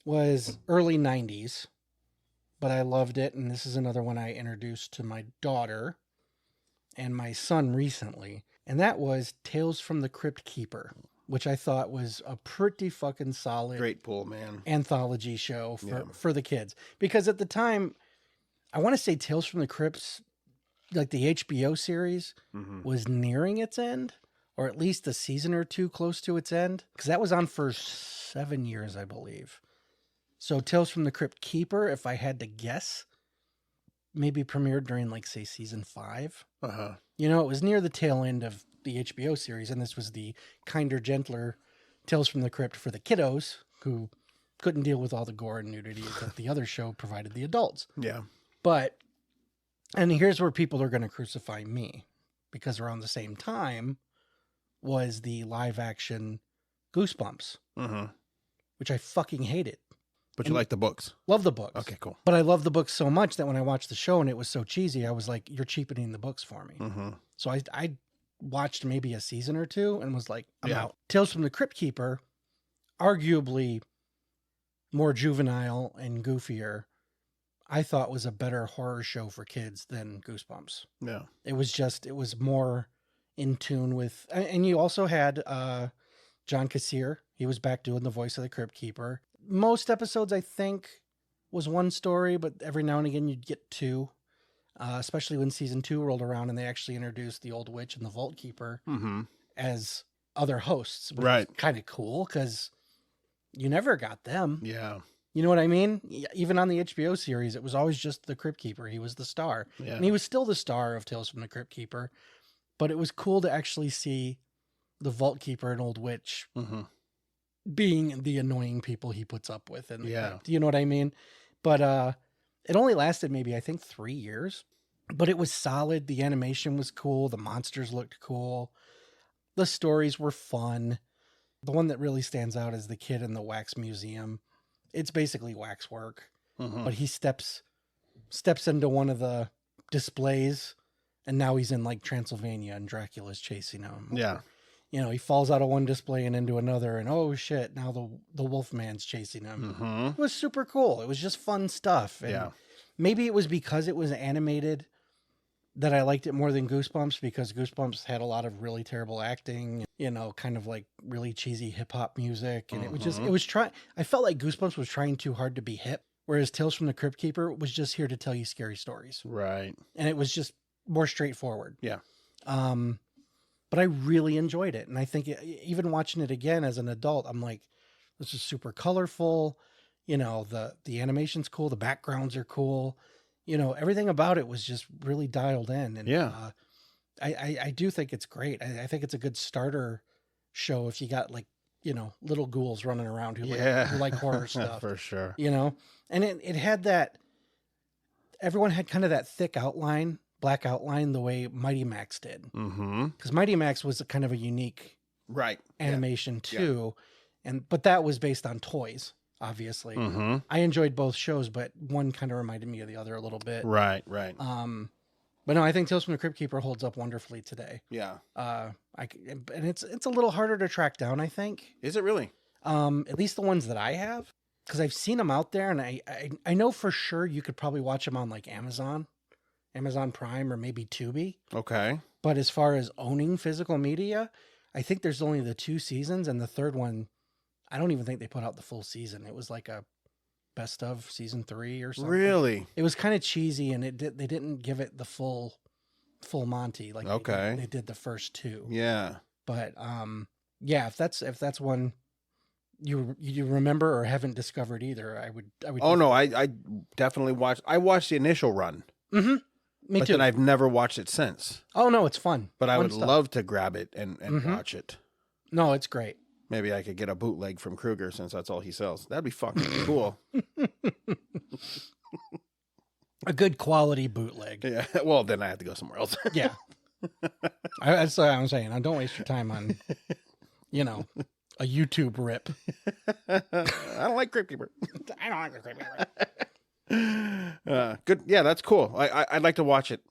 was early 90s. But I loved it, and this is another one I introduced to my daughter and my son recently, and that was Tales from the Crypt Keeper, which I thought was a pretty fucking solid, great pull, man, anthology show for the kids. Because at the time, I want to say Tales from the Crypts, like the HBO series, was nearing its end, or at least a season or two close to its end, because that was on for 7 years, I believe. So Tales from the Crypt Keeper, if I had to guess, maybe premiered during, like, say, season 5. It was near the tail end of the HBO series, and this was the kinder, gentler Tales from the Crypt for the kiddos who couldn't deal with all the gore and nudity that the other show provided the adults. Yeah. But, and here's where people are going to crucify me, because around the same time was the live-action Goosebumps, which I fucking hated. But you like the books? Love the books. Okay, cool. But I love the books so much that when I watched the show and it was so cheesy, I was like, you're cheapening the books for me. So I watched maybe a season or two and was like, I'm out. Tales from the Crypt Keeper, arguably more juvenile and goofier, I thought was a better horror show for kids than Goosebumps. Yeah. It was more in tune with, and you also had John Kassir. He was back doing the voice of the Crypt Keeper. Most episodes, I think, was one story, but every now and again you'd get two, especially when season 2 rolled around and they actually introduced the Old Witch and the Vault Keeper as other hosts. Which was kind of cool because you never got them. Yeah. You know what I mean? Even on the HBO series, it was always just the Crypt Keeper. He was the star. Yeah. And he was still the star of Tales from the Crypt Keeper. But it was cool to actually see the Vault Keeper and Old Witch being the annoying people he puts up with. And do you know what I mean? But it only lasted maybe, I think, 3 years. But it was solid. The animation was cool. The monsters looked cool. The stories were fun. The one that really stands out is the kid in the wax museum. It's basically waxwork. But he steps into one of the displays, and now he's in like Transylvania and Dracula's chasing him. Yeah. You know, he falls out of one display and into another, and oh shit, now the Wolfman's chasing him. It was super cool. It was just fun stuff. And maybe it was because it was animated that I liked it more than Goosebumps because Goosebumps had a lot of really terrible acting, kind of like really cheesy hip hop music. And I felt like Goosebumps was trying too hard to be hip, whereas Tales from the Crypt Keeper was just here to tell you scary stories. Right. And it was just more straightforward. Yeah. But I really enjoyed it. And I think even watching it again as an adult, I'm like, this is super colorful. The animation's cool. The backgrounds are cool. Everything about it was just really dialed in. And Yeah. I do think it's great. I think it's a good starter show if you got like, little ghouls running around who like horror stuff. For sure. And it had that, everyone had kind of that thick outline, black outline, the way Mighty Max did. Because Mighty Max was a kind of a unique animation too. But that was based on toys, obviously. I enjoyed both shows, but one kind of reminded me of the other a little bit. Right. But no, I think Tales from the Crypt Keeper holds up wonderfully today. Yeah. And it's a little harder to track down, I think. Is it really? At least the ones that I have, because I've seen them out there, and I know for sure you could probably watch them on like Amazon Prime, or maybe Tubi. Okay. But as far as owning physical media, I think there's only the 2 seasons, and the third one, I don't even think they put out the full season. It was like a best of season 3 or something. Really? It was kind of cheesy, and they didn't give it the full Monty like they did the first 2. Yeah. But yeah, if that's one you remember or haven't discovered either, I would. Oh no, I definitely watched. I watched the initial run. Me but too. Then I've never watched it since. Oh no, it's fun. But I Fun would stuff. love to grab it and watch it. No, it's great. Maybe I could get a bootleg from Kruger since that's all he sells. That'd be fucking cool. A good quality bootleg. Yeah. Well, then I have to go somewhere else. Yeah. That's what I'm saying. Don't waste your time on, a YouTube rip. I don't like Crypt Keeper. I don't like the Crypt Keeper. Good. Yeah, that's cool. I'd like to watch it.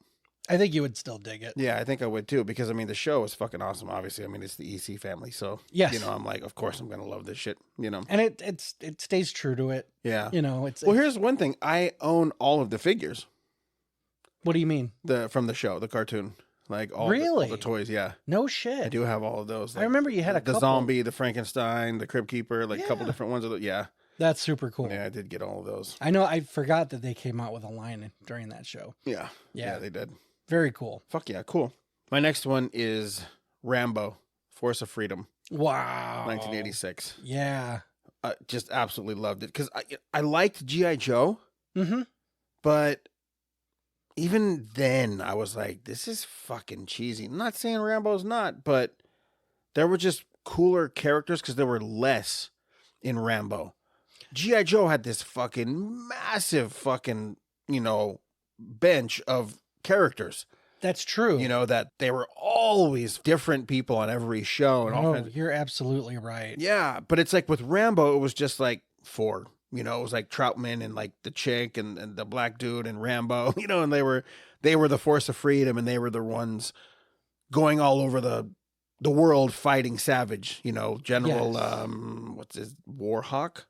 I think you would still dig it. Yeah, I think I would too, because I mean the show is fucking awesome. Obviously, I mean it's the EC family, so yes, I'm like, of course I'm gonna love this shit. And it stays true to it. Yeah. Here's one thing: I own all of the figures. What do you mean? From the show, the cartoon, like all the toys. Yeah. No shit. I do have all of those. Like, I remember you had a couple. The zombie, the Frankenstein, the Crypt Keeper, like a couple different ones of those. Yeah. That's super cool. Yeah, I did get all of those. I know. I forgot that they came out with a line during that show. Yeah. Yeah, they did. Very cool. Fuck yeah, cool. My next one is Rambo, Force of Freedom. Wow. 1986. Yeah. Just absolutely loved it because I liked G.I. Joe, but even then I was like, this is fucking cheesy. I'm not saying Rambo's not, but there were just cooler characters because there were less in Rambo. G.I. Joe had this fucking massive fucking, bench of characters. That's true. That they were always different people on every show. And you're absolutely right. Yeah, but it's like with Rambo, it was just like 4. It was like Troutman and like the chick and the black dude and Rambo. And they were the Force of Freedom, and they were the ones going all over the world fighting Savage. General what's his Warhawk?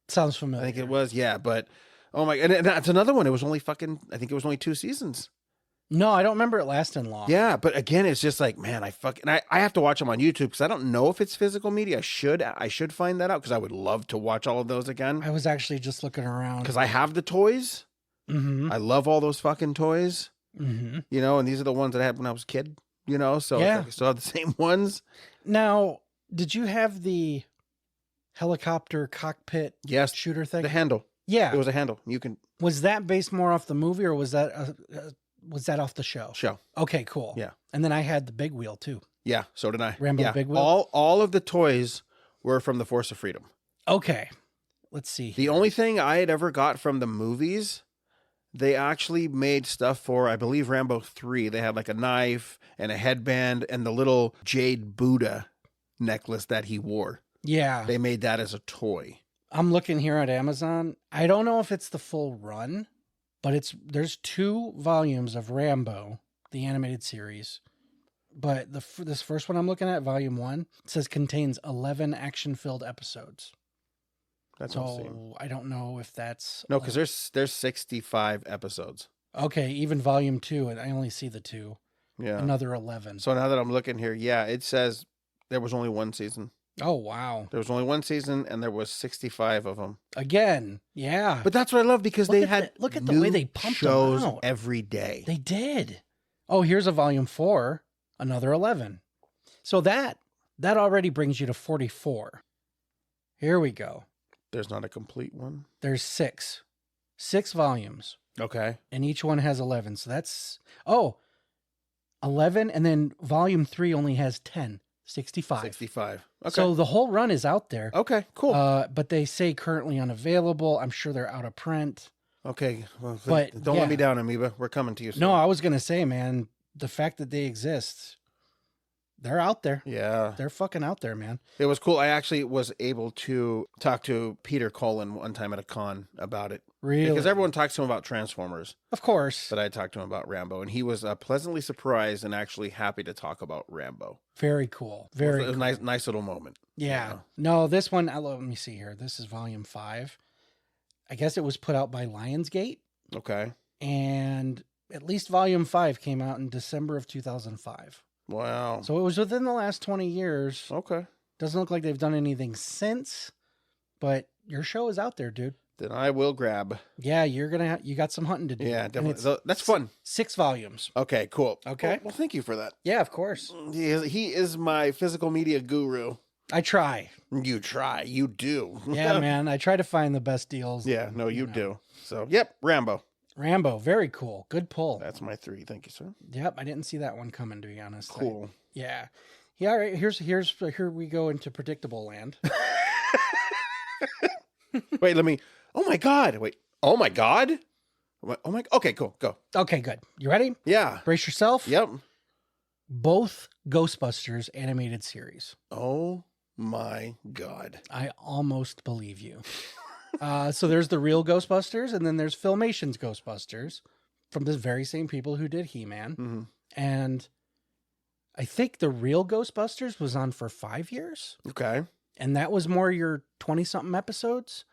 Sounds familiar. I think it was. Yeah, but oh my, and that's another one. It was only I think it was only 2 seasons. No, I don't remember it lasting long. Yeah, but again, it's just like, man, I have to watch them on YouTube because I don't know if it's physical media. I should find that out because I would love to watch all of those again. I was actually just looking around because I have the toys. I love all those fucking toys. And these are the ones that I had when I was a kid. So I still have the same ones. Now, did you have the helicopter cockpit shooter thing? The handle. Yeah, it was a handle. Was that based more off the movie, or was that off the show? Show. Okay, cool. Yeah. And then I had the big wheel too. Yeah, so did I. Rambo big wheel. All of the toys were from the Force of Freedom. Okay. Let's see. The only thing I had ever got from the movies, they actually made stuff for, I believe, Rambo 3. They had like a knife and a headband and the little jade Buddha necklace that he wore. Yeah. They made that as a toy. I'm looking here at Amazon. I don't know if it's the full run, but there's 2 volumes of Rambo, the animated series. But this first one I'm looking at, volume 1, it says contains 11 action-filled episodes. That's so I don't know if that's no, because there's 65 episodes. Okay, even volume 2, and I only see the 2. Yeah. Another 11. So now that I'm looking here, yeah, it says there was only one season. Oh, wow. There was only one season, and there was 65 of them. Again, yeah. But that's what I love, because Look they at had look at the new way they pumped them shows out. every day. They did. Oh, here's a volume 4, another 11. So that already brings you to 44. Here we go. There's not a complete one. There's 6 volumes, Okay. and each one has 11. So that's 11, and then volume 3 only has 10, 65. 65. Okay. So the whole run is out there. Okay, cool. But they say currently unavailable. I'm sure they're out of print. Okay. Well, But, don't let yeah. me down, Amoeba. We're coming to you soon. No, I was gonna say, man, the fact that they exist, they're out there. Yeah. They're fucking out there, man. It was cool. I actually was able to talk to Peter Cullen one time at a con about it. Really? Because everyone talks to him about Transformers, Of course. but I talked to him about Rambo, and he was pleasantly surprised and actually happy to talk about Rambo. Very cool. Very It was cool. a nice little moment. Yeah. Yeah. No, this one, let me see here. This is volume 5. I guess it was put out by Lionsgate, Okay. and at least volume 5 came out in December of 2005. Wow. So it was within the last 20 years. Okay. Doesn't look like they've done anything since, but your show is out there, dude. Then I will grab. Yeah, you got some hunting to do. Yeah, And definitely. it's That's fun. 6 volumes. Okay, cool. Okay. Well, thank you for that. Yeah, of course. He is my physical media guru. I try. You try. You do. Yeah, man. I try to find the best deals. Yeah, no, you know. do. So, yep, Rambo. Rambo, very cool. Good pull. That's my 3. Thank you, sir. Yep, I didn't see that one coming, to be honest. Cool. Yeah. Yeah, all right. Here we go into predictable land. Wait, let me. Oh my God. Wait. Oh my God. What? Oh my. Okay, cool. Go. Okay, good. You ready? Yeah. Brace yourself. Yep. Both Ghostbusters animated series. Oh my God. I almost believe you. So there's the real Ghostbusters, and then there's Filmation's Ghostbusters from the very same people who did He-Man. Mm-hmm. And I think the real Ghostbusters was on for 5 years, Okay. and that was more your 20-something episodes.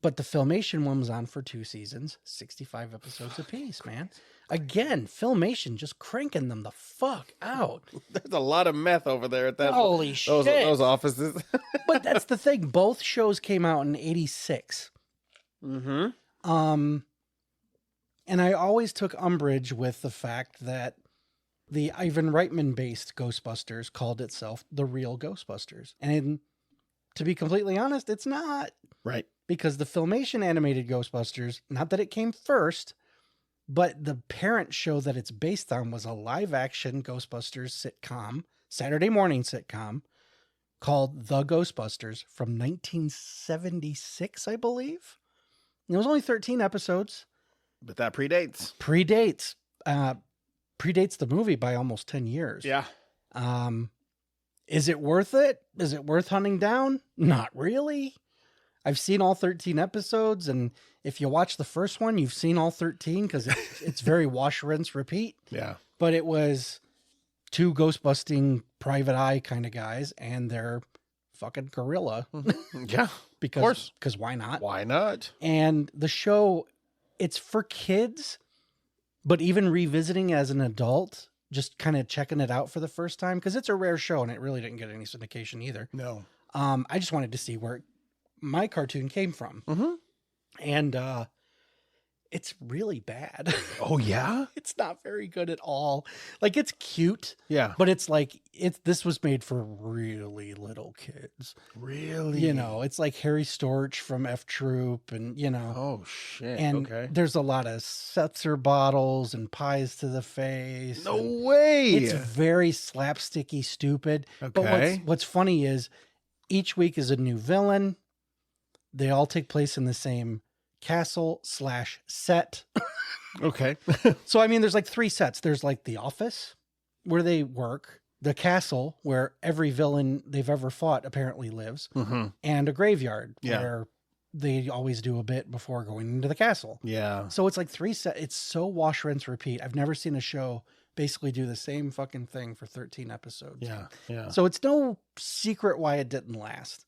But the Filmation one was on for 2 seasons, 65 episodes apiece, man. Again, Filmation just cranking them the fuck out. There's a lot of meth over there at that. Holy those, shit. Those offices. But that's the thing. Both shows came out in 86. Mm-hmm. And I always took umbrage with the fact that the Ivan Reitman-based Ghostbusters called itself the real Ghostbusters. And to be completely honest, it's not. Right. Because the Filmation animated Ghostbusters, not that it came first, but the parent show that it's based on was a live-action Ghostbusters sitcom, Saturday morning sitcom, called The Ghostbusters from 1976, I believe. And it was only 13 episodes. But that predates. Predates the movie by almost 10 years. Yeah. Is it worth it? Is it worth hunting down? Not really. I've seen all 13 episodes, and if you watch the first one, you've seen all 13 because it's very wash, rinse, repeat. Yeah. But it was 2 ghost-busting private eye kind of guys, and they're fucking gorilla. Yeah. Because why not? Why not? And the show, it's for kids, but even revisiting as an adult, just kind of checking it out for the first time, because it's a rare show, and it really didn't get any syndication either. No. I just wanted to see where my cartoon came from. Mm-hmm. And it's really bad. Oh, yeah? It's not very good at all. Like, it's cute, Yeah. but it's like this was made for really little kids. Really? You know, it's like Harry Storch from F Troop, and you know. Oh, shit. And okay. there's a lot of seltzer bottles and pies to the face. No and way. It's very slapsticky, stupid. Okay. But what's funny is each week is a new villain. They all take place in the same castle/set. Okay. So, I mean, there's like 3 sets. There's like the office where they work, the castle where every villain they've ever fought apparently lives, Mm-hmm. and a graveyard Yeah. where they always do a bit before going into the castle. Yeah. So it's like 3 sets. It's so wash, rinse, repeat. I've never seen a show basically do the same fucking thing for 13 episodes. Yeah. Yeah. So it's no secret why it didn't last.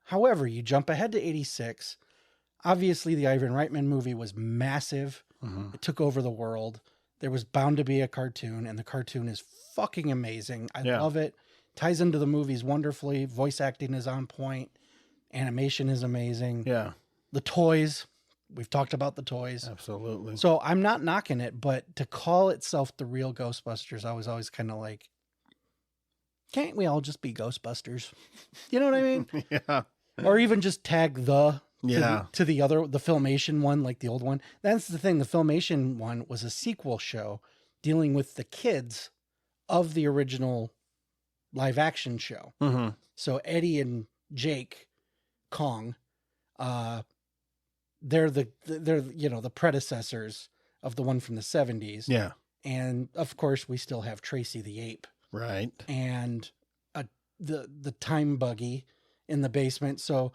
However, you jump ahead to 86. Obviously, the Ivan Reitman movie was massive. It took over the world. There was bound to be a cartoon, and the cartoon is fucking amazing. I love it. Ties into the movies wonderfully. Voice acting is on point. Animation is amazing. Yeah. The toys, we've talked about the toys. Absolutely. So I'm not knocking it, but to call itself the real Ghostbusters, I was always kind of like, can't we all just be Ghostbusters? You know what I mean? Yeah. Or even just tag the Yeah. to the other, the Filmation one, like the old one. That's the thing. The Filmation one was a sequel show dealing with the kids of the original live action show. Mm-hmm. So Eddie and Jake Kong, they're the predecessors of the one from the 70s. Yeah. And of course we still have Tracy the ape. Right. And the time buggy in the basement. So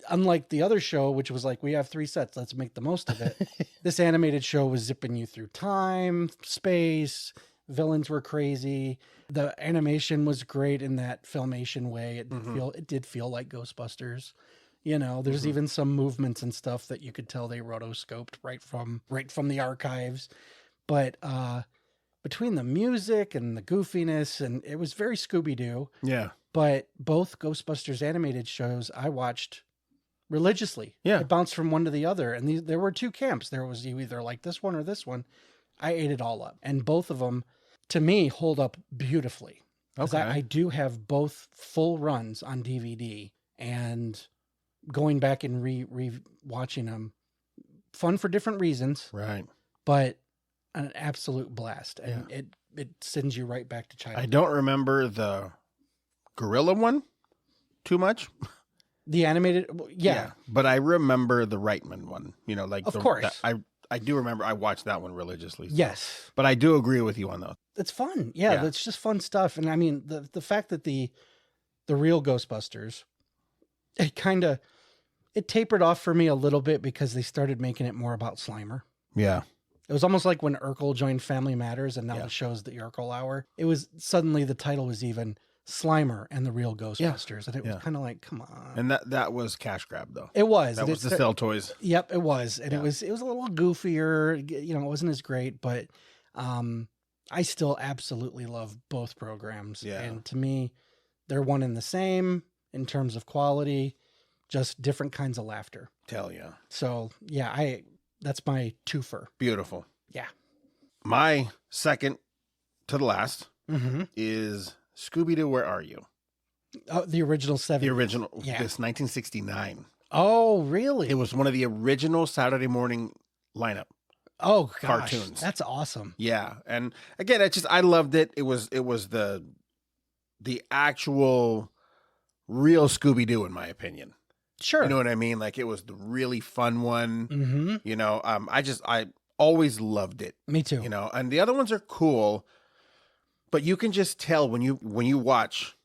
unlike the other show, which was like, we have 3 sets, let's make the most of it. This animated show was zipping you through time, space, villains were crazy. The animation was great in that Filmation way. It did feel like Ghostbusters. You know, there's even some movements and stuff that you could tell they rotoscoped right from the archives. But between the music and the goofiness, and it was very Scooby-Doo. Yeah. But both Ghostbusters animated shows I watched religiously. Yeah. It bounced from one to the other. And there were 2 camps. There was you either like this one or this one. I ate it all up. And both of them, to me, hold up beautifully. Okay. I do have both full runs on DVD, and going back and re-watching them, fun for different reasons. Right. But an absolute blast. And it sends you right back to childhood. I don't remember the gorilla one too much. The animated, yeah. But I remember the Reitman one. You know, like of course. I do remember. I watched that one religiously. So. Yes, but I do agree with you on those. It's fun. Yeah, it's just fun stuff. And I mean, the fact that the real Ghostbusters, it tapered off for me a little bit because they started making it more about Slimer. Yeah. It was almost like when Urkel joined Family Matters, and now the show's the Urkel Hour. It was suddenly the title was even Slimer and the Real Ghostbusters, and it was kind of like, come on. And that was cash grab though. It was. That was to sell toys. Yep, it was, and it was a little goofier. You know, it wasn't as great, but I still absolutely love both programs. Yeah. And to me, they're one and the same in terms of quality, just different kinds of laughter. Tell ya. So yeah, that's my twofer. Beautiful. Yeah. My second to the last is Scooby-Doo, Where Are You? Oh, the original 70s. The original, this 1969. Oh, really? It was one of the original Saturday morning lineup. Oh, gosh. Cartoons. That's awesome. Yeah. And again, I loved it. It was the actual real Scooby-Doo, in my opinion. Sure. You know what I mean? Like, it was the really fun one. Mm-hmm. You know, I always loved it. Me too. You know, and the other ones are cool, but you can just tell when you watch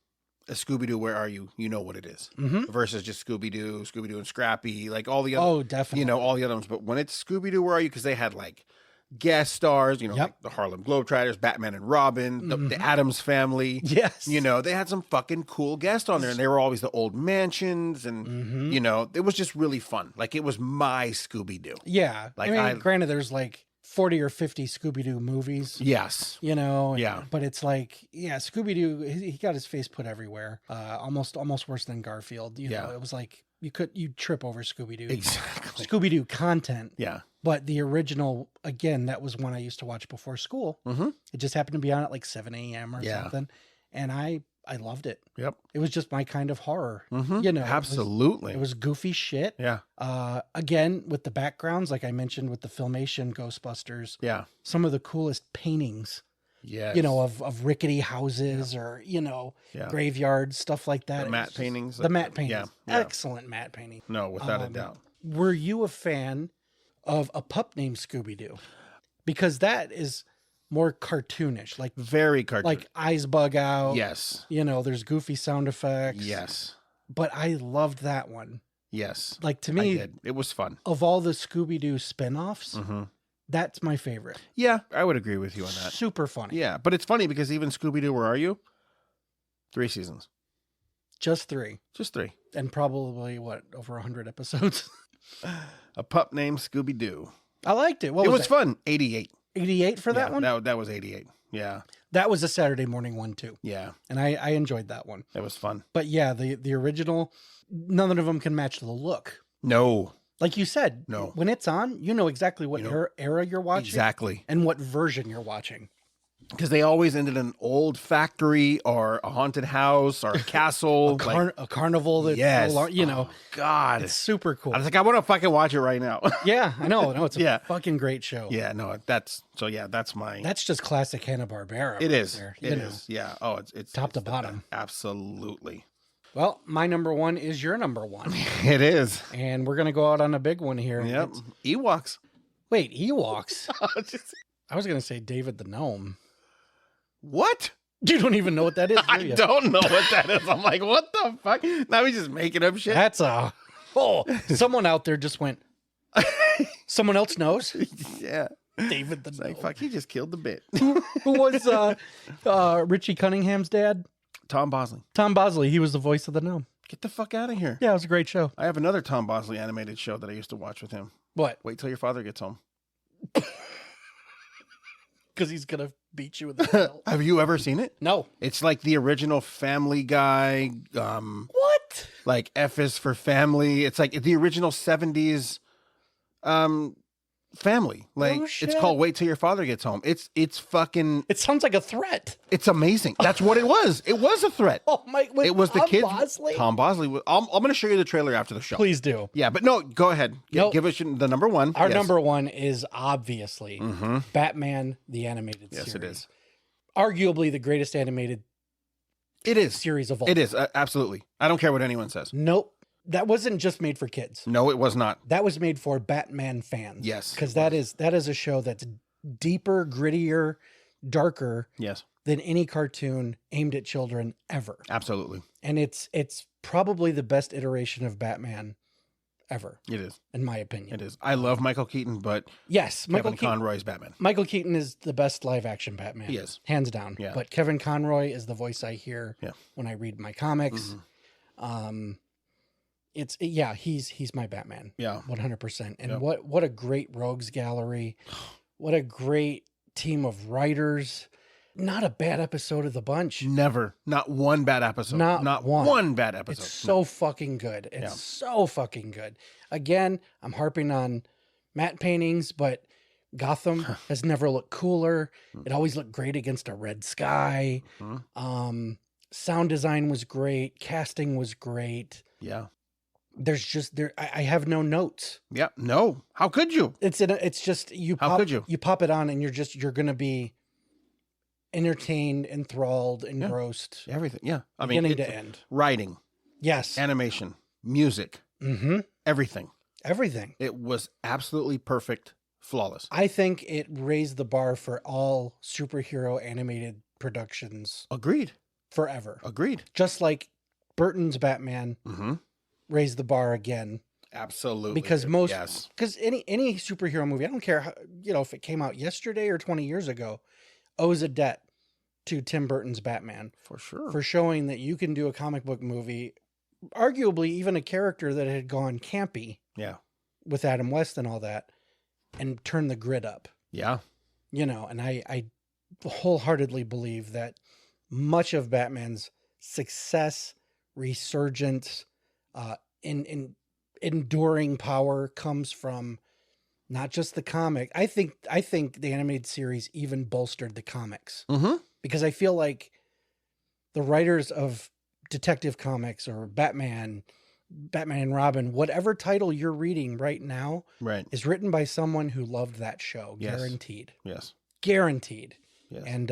a Scooby-Doo, Where Are You? You know what it is. Versus just Scooby-Doo and Scrappy, like all the other. Oh, definitely. You know, all the other ones. But when it's Scooby-Doo, Where Are You? Because they had like guest stars, you know, like the Harlem Globetrotters, Batman and Robin, the Addams Family. Yes. You know, they had some fucking cool guests on there, and they were always the old mansions, and, you know, it was just really fun. Like, it was my Scooby-Doo. Yeah. Like, I mean, granted, there's like 40 or 50 Scooby-Doo movies. Yes. You know? Yeah. But it's like, Scooby-Doo, he got his face put everywhere. Almost worse than Garfield. You know, it was like, you'd trip over Scooby-Doo. Exactly. Scooby-Doo content. Yeah. But the original, again, that was one I used to watch before school. It just happened to be on at like 7 a.m. or something. And I loved it. Yep. It was just my kind of horror. You know, absolutely. It was goofy shit. Yeah. Again, with the backgrounds, like I mentioned with the Filmation Ghostbusters. Yeah. Some of the coolest paintings. Yes. You know, of rickety houses or, you know, graveyards, stuff like that. The matte paintings. The matte paintings. Yeah. Excellent matte painting. No, without a doubt. Were you a fan of A Pup Named Scooby-Doo? Because that is more cartoonish, like very cartoonish. Like eyes bug out. Yes. You know, there's goofy sound effects. Yes. But I loved that one. Yes. Like, to me, it was fun. Of all the Scooby-Doo spin-offs, that's my favorite. Yeah, I would agree with you on that. Super funny. Yeah, but it's funny because even Scooby-Doo, Where Are You? 3 seasons. Just 3. Just 3. And probably, over 100 episodes? A Pup Named Scooby-Doo. I liked it. What It was was it? fun. 88. 88 for that one? That was 88. Yeah. That was a Saturday morning one too. Yeah. And I enjoyed that one. It was fun. But yeah, the original, none of them can match the look. No. Like you said, No. when it's on, you know exactly what era you're watching. Exactly. And what version you're watching. Because they always ended in an old factory or a haunted house or a castle. A carnival that, you know. Oh, God. It's super cool. I was like, I want to fucking watch it right now. Yeah, I know. No, it's a Yeah. fucking great show. Yeah, no, that's my. That's just classic Hanna-Barbera. It is. There, It is. Yeah. Oh, it's top to the bottom. Absolutely. Well, my number one is your number one. It is. And we're going to go out on a big one here. Yep. Ewoks. Wait, Ewoks? I was going to say David the Gnome. What? You don't even know what that is, do I you? don't know what that is. I'm like, what the fuck? Now he's just making up shit. That's someone out there just went, someone else knows? Yeah. David the It's Gnome. like, fuck, he just killed the bit. Who was Richie Cunningham's dad? Tom Bosley. Tom Bosley. He was the voice of the gnome. Get the fuck out of here. Yeah, it was a great show. I have another Tom Bosley animated show that I used to watch with him. What? Wait till your father gets home. Because he's going to beat you with the belt. Have you ever seen it? No. It's like the original Family Guy. What? Like F is for Family. It's like the original 70s Family. Like shit. it's called Wait Till Your Father Gets Home. It's fucking. It sounds like a threat. It's amazing. That's what it was. It was a threat. Oh my! It was the kids. Bosley? Tom Bosley. I'm going to show you the trailer after the show. Please do. Yeah, but no, go ahead. Nope. Give us the number one. Our Yes. number one is obviously Mhm. Batman the Animated Series. Yes, it is. Arguably the greatest animated It is. series of all. It is. Absolutely. I don't care what anyone says. Nope. That wasn't just made for kids. No, it was not. That was made for Batman fans. Yes, Because it that is a show that's deeper, grittier, darker Yes, than any cartoon aimed at children ever. absolutely. And it's probably the best iteration of Batman ever, It is. in my opinion. It is. I love Michael Keaton, but Yes, Kevin Conroy's Batman. Michael Keaton is the best live action Batman. He is. Hands down. Yeah. But Kevin Conroy is the voice I hear Yeah. when I read my comics. Mhm. He's my Batman. Yeah. 100%. And Yep. what a great rogues gallery. What a great team of writers. Not a bad episode of The Bunch. Never. Not one bad episode. Not one. one bad episode. It's so fucking good. It's Yeah. so fucking good. Again, I'm harping on matte paintings, but Gotham has never looked cooler. It always looked great against a red sky. Mhm. Sound design was great. Casting was great. Yeah. There's just I have no notes. Yeah. No. How could you? It's just How could you? You pop it on and you're gonna be entertained, enthralled, engrossed, Everything. Yeah. I mean, beginning to end. writing, Yes. animation, music, Mm-hmm. everything. Everything. It was absolutely perfect, flawless. I think it raised the bar for all superhero animated productions Agreed. forever. Agreed. Just like Burton's Batman Mm-hmm. raised the bar again. Absolutely. Because dude. most, Yes. because any superhero movie, I don't care how, if it came out yesterday or 20 years ago, owes a debt to Tim Burton's Batman For sure. for showing that you can do a comic book movie, arguably even a character that had gone campy Yeah. with Adam West and all that, and turn the grid up. Yeah. And I wholeheartedly believe that much of Batman's success, resurgence, in enduring power comes from not just the comic. I think the animated series even bolstered the comics, Mm-hmm. because I feel like the writers of Detective Comics or Batman and Robin, whatever title you're reading right now, Right. is written by someone who loved that show. Yes. Guaranteed. Yes. Guaranteed. Yes. And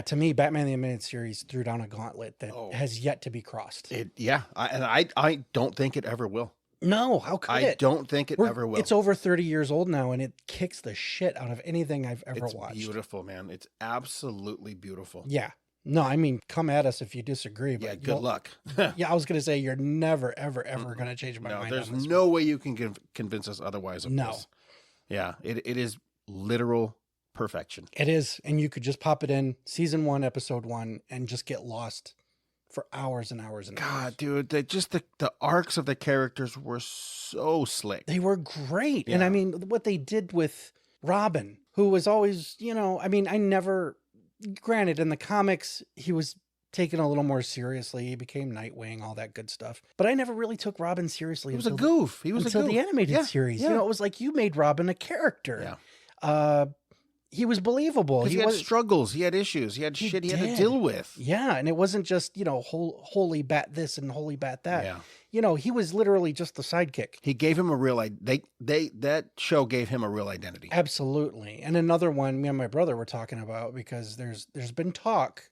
to me, Batman the Animated Series threw down a gauntlet that Oh. has yet to be crossed. I don't think it ever will. No, how could I it? don't think it ever will. It's over 30 years old now, and it kicks the shit out of anything I've ever It's watched. beautiful, man. It's absolutely beautiful. Yeah. No, I mean, come at us if you disagree. But Yeah. Good luck. Yeah, I was going to say you're never, ever, ever going to change my No, mind. there's on this. no way you can convince us otherwise of No. this. Yeah. It is literal perfection. It is, and you could just pop it in season 1, episode 1, and just get lost for hours and hours and hours. God, dude, the arcs of the characters were so slick. They were great. And Yeah. I mean, what they did with Robin, who was always, I mean, granted, in the comics, he was taken a little more seriously. He became Nightwing, all that good stuff. But I never really took Robin seriously. He was a goof. He was a until goof. the animated Yeah, series. yeah. It was like you made Robin a character. Yeah. He was believable. He had struggles. He had issues. He had shit he had to did. deal with. Yeah, and it wasn't just, holy bat this and holy bat that. Yeah. He was literally just the sidekick. He gave him a real that show gave him a real identity. Absolutely. And another one me and my brother were talking about, because there's been talk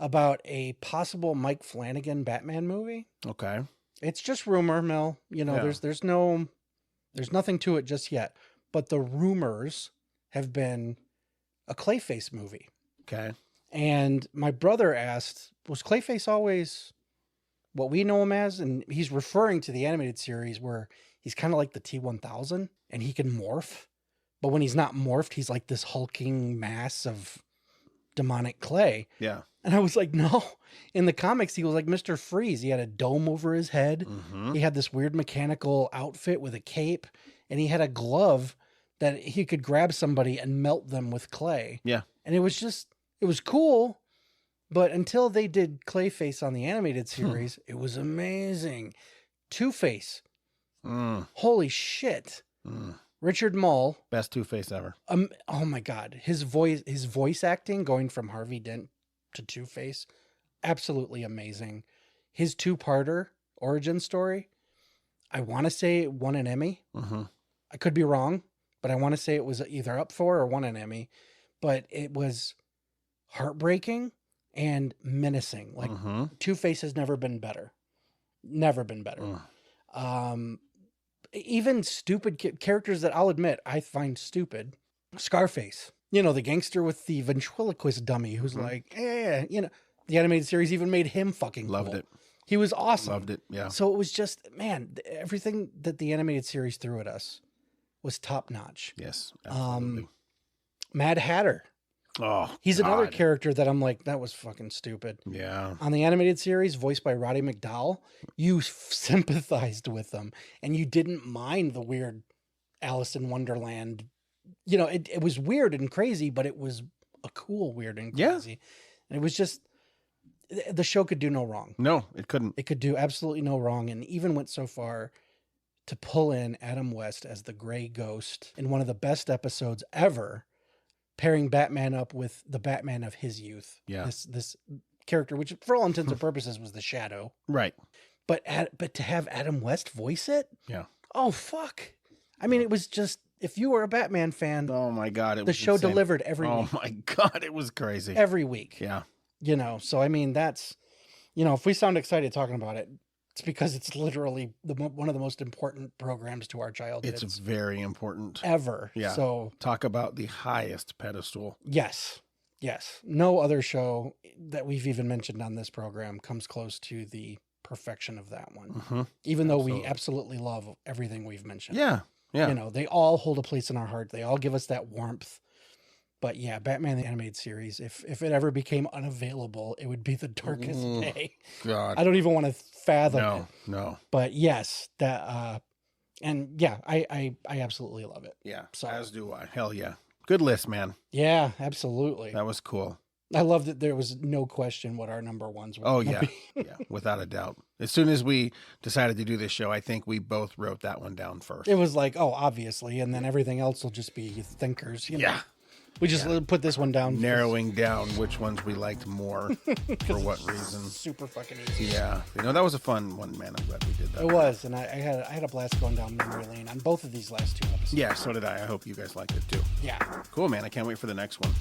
about a possible Mike Flanagan Batman movie. Okay. It's just rumor, Mel. There's nothing to it just yet. But the rumors have been a Clayface movie. Okay. And my brother asked, was Clayface always what we know him as? And he's referring to the animated series where he's kind of like the T-1000 and he can morph. But when he's not morphed, he's like this hulking mass of demonic clay. Yeah. And I was like, no. In the comics, he was like Mr. Freeze. He had a dome over his head. Mm-hmm. He had this weird mechanical outfit with a cape. And he had a glove that he could grab somebody and melt them with clay. Yeah. And it was cool. But until they did Clayface on the animated series, it was amazing. Two-Face. Holy shit. Richard Mull. Best Two-Face ever. Oh my God. His voice acting going from Harvey Dent to Two-Face, absolutely amazing. His two-parter origin story, I want to say it won an Emmy. Mm-hmm. I could be wrong, but I want to say it was either up for or won an Emmy. But it was heartbreaking and menacing. Like Two-Face has never been better. Never been better. Even stupid characters that I'll admit I find stupid. Scarface, the gangster with the ventriloquist dummy who's like, the animated series even made him fucking Loved cool. it. He was awesome. Loved it. Yeah. So it was just, man, everything that the animated series threw at us was top notch. Yes. Absolutely. Mad Hatter. Oh, He's God. another character that I'm like, that was fucking stupid. Yeah. On the animated series, voiced by Roddy McDowall, you sympathized with them and you didn't mind the weird Alice in Wonderland. It was weird and crazy, but it was a cool weird and crazy. Yeah. And it was just, the show could do no wrong. No, it couldn't. It could do absolutely no wrong, and even went so far to pull in Adam West as the Gray Ghost in one of the best episodes ever, pairing Batman up with the Batman of his youth. Yeah. This character, which for all intents and purposes was the Shadow. Right. But to have Adam West voice it? Yeah. Oh, fuck. I mean, it was just, if you were a Batman fan, oh my God, the show insane. delivered every week. Oh my God, it was crazy. Every week. Yeah. So I mean, that's, if we sound excited talking about it, it's because it's literally one of the most important programs to our childhood. It's very important. Ever. Yeah. So talk about the highest pedestal. Yes. No other show that we've even mentioned on this program comes close to the perfection of that one. Mm-hmm. Even though we absolutely love everything we've mentioned. Yeah. Yeah. They all hold a place in our heart. They all give us that warmth. But yeah, Batman the Animated Series, if it ever became unavailable, it would be the darkest day. God. I don't even want to fathom it. No. But yes, that and yeah, I absolutely love it. Yeah. So, as do I. Hell yeah. Good list, man. Yeah, absolutely. That was cool. I love that there was no question what our number ones were. Oh yeah. Yeah, without a doubt. As soon as we decided to do this show, I think we both wrote that one down first. It was like, oh, obviously, and then everything else will just be thinkers. Yeah. We just put this one down. Narrowing down which ones we liked more for what reason. Super fucking easy. Yeah. That was a fun one, man. I'm glad we did that. It was, and I had a blast going down memory lane on both of these last two episodes. Yeah, so did I. I hope you guys liked it too. Yeah. Cool, man. I can't wait for the next one.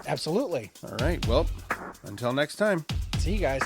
Absolutely. All right. Well, until next time. See you guys.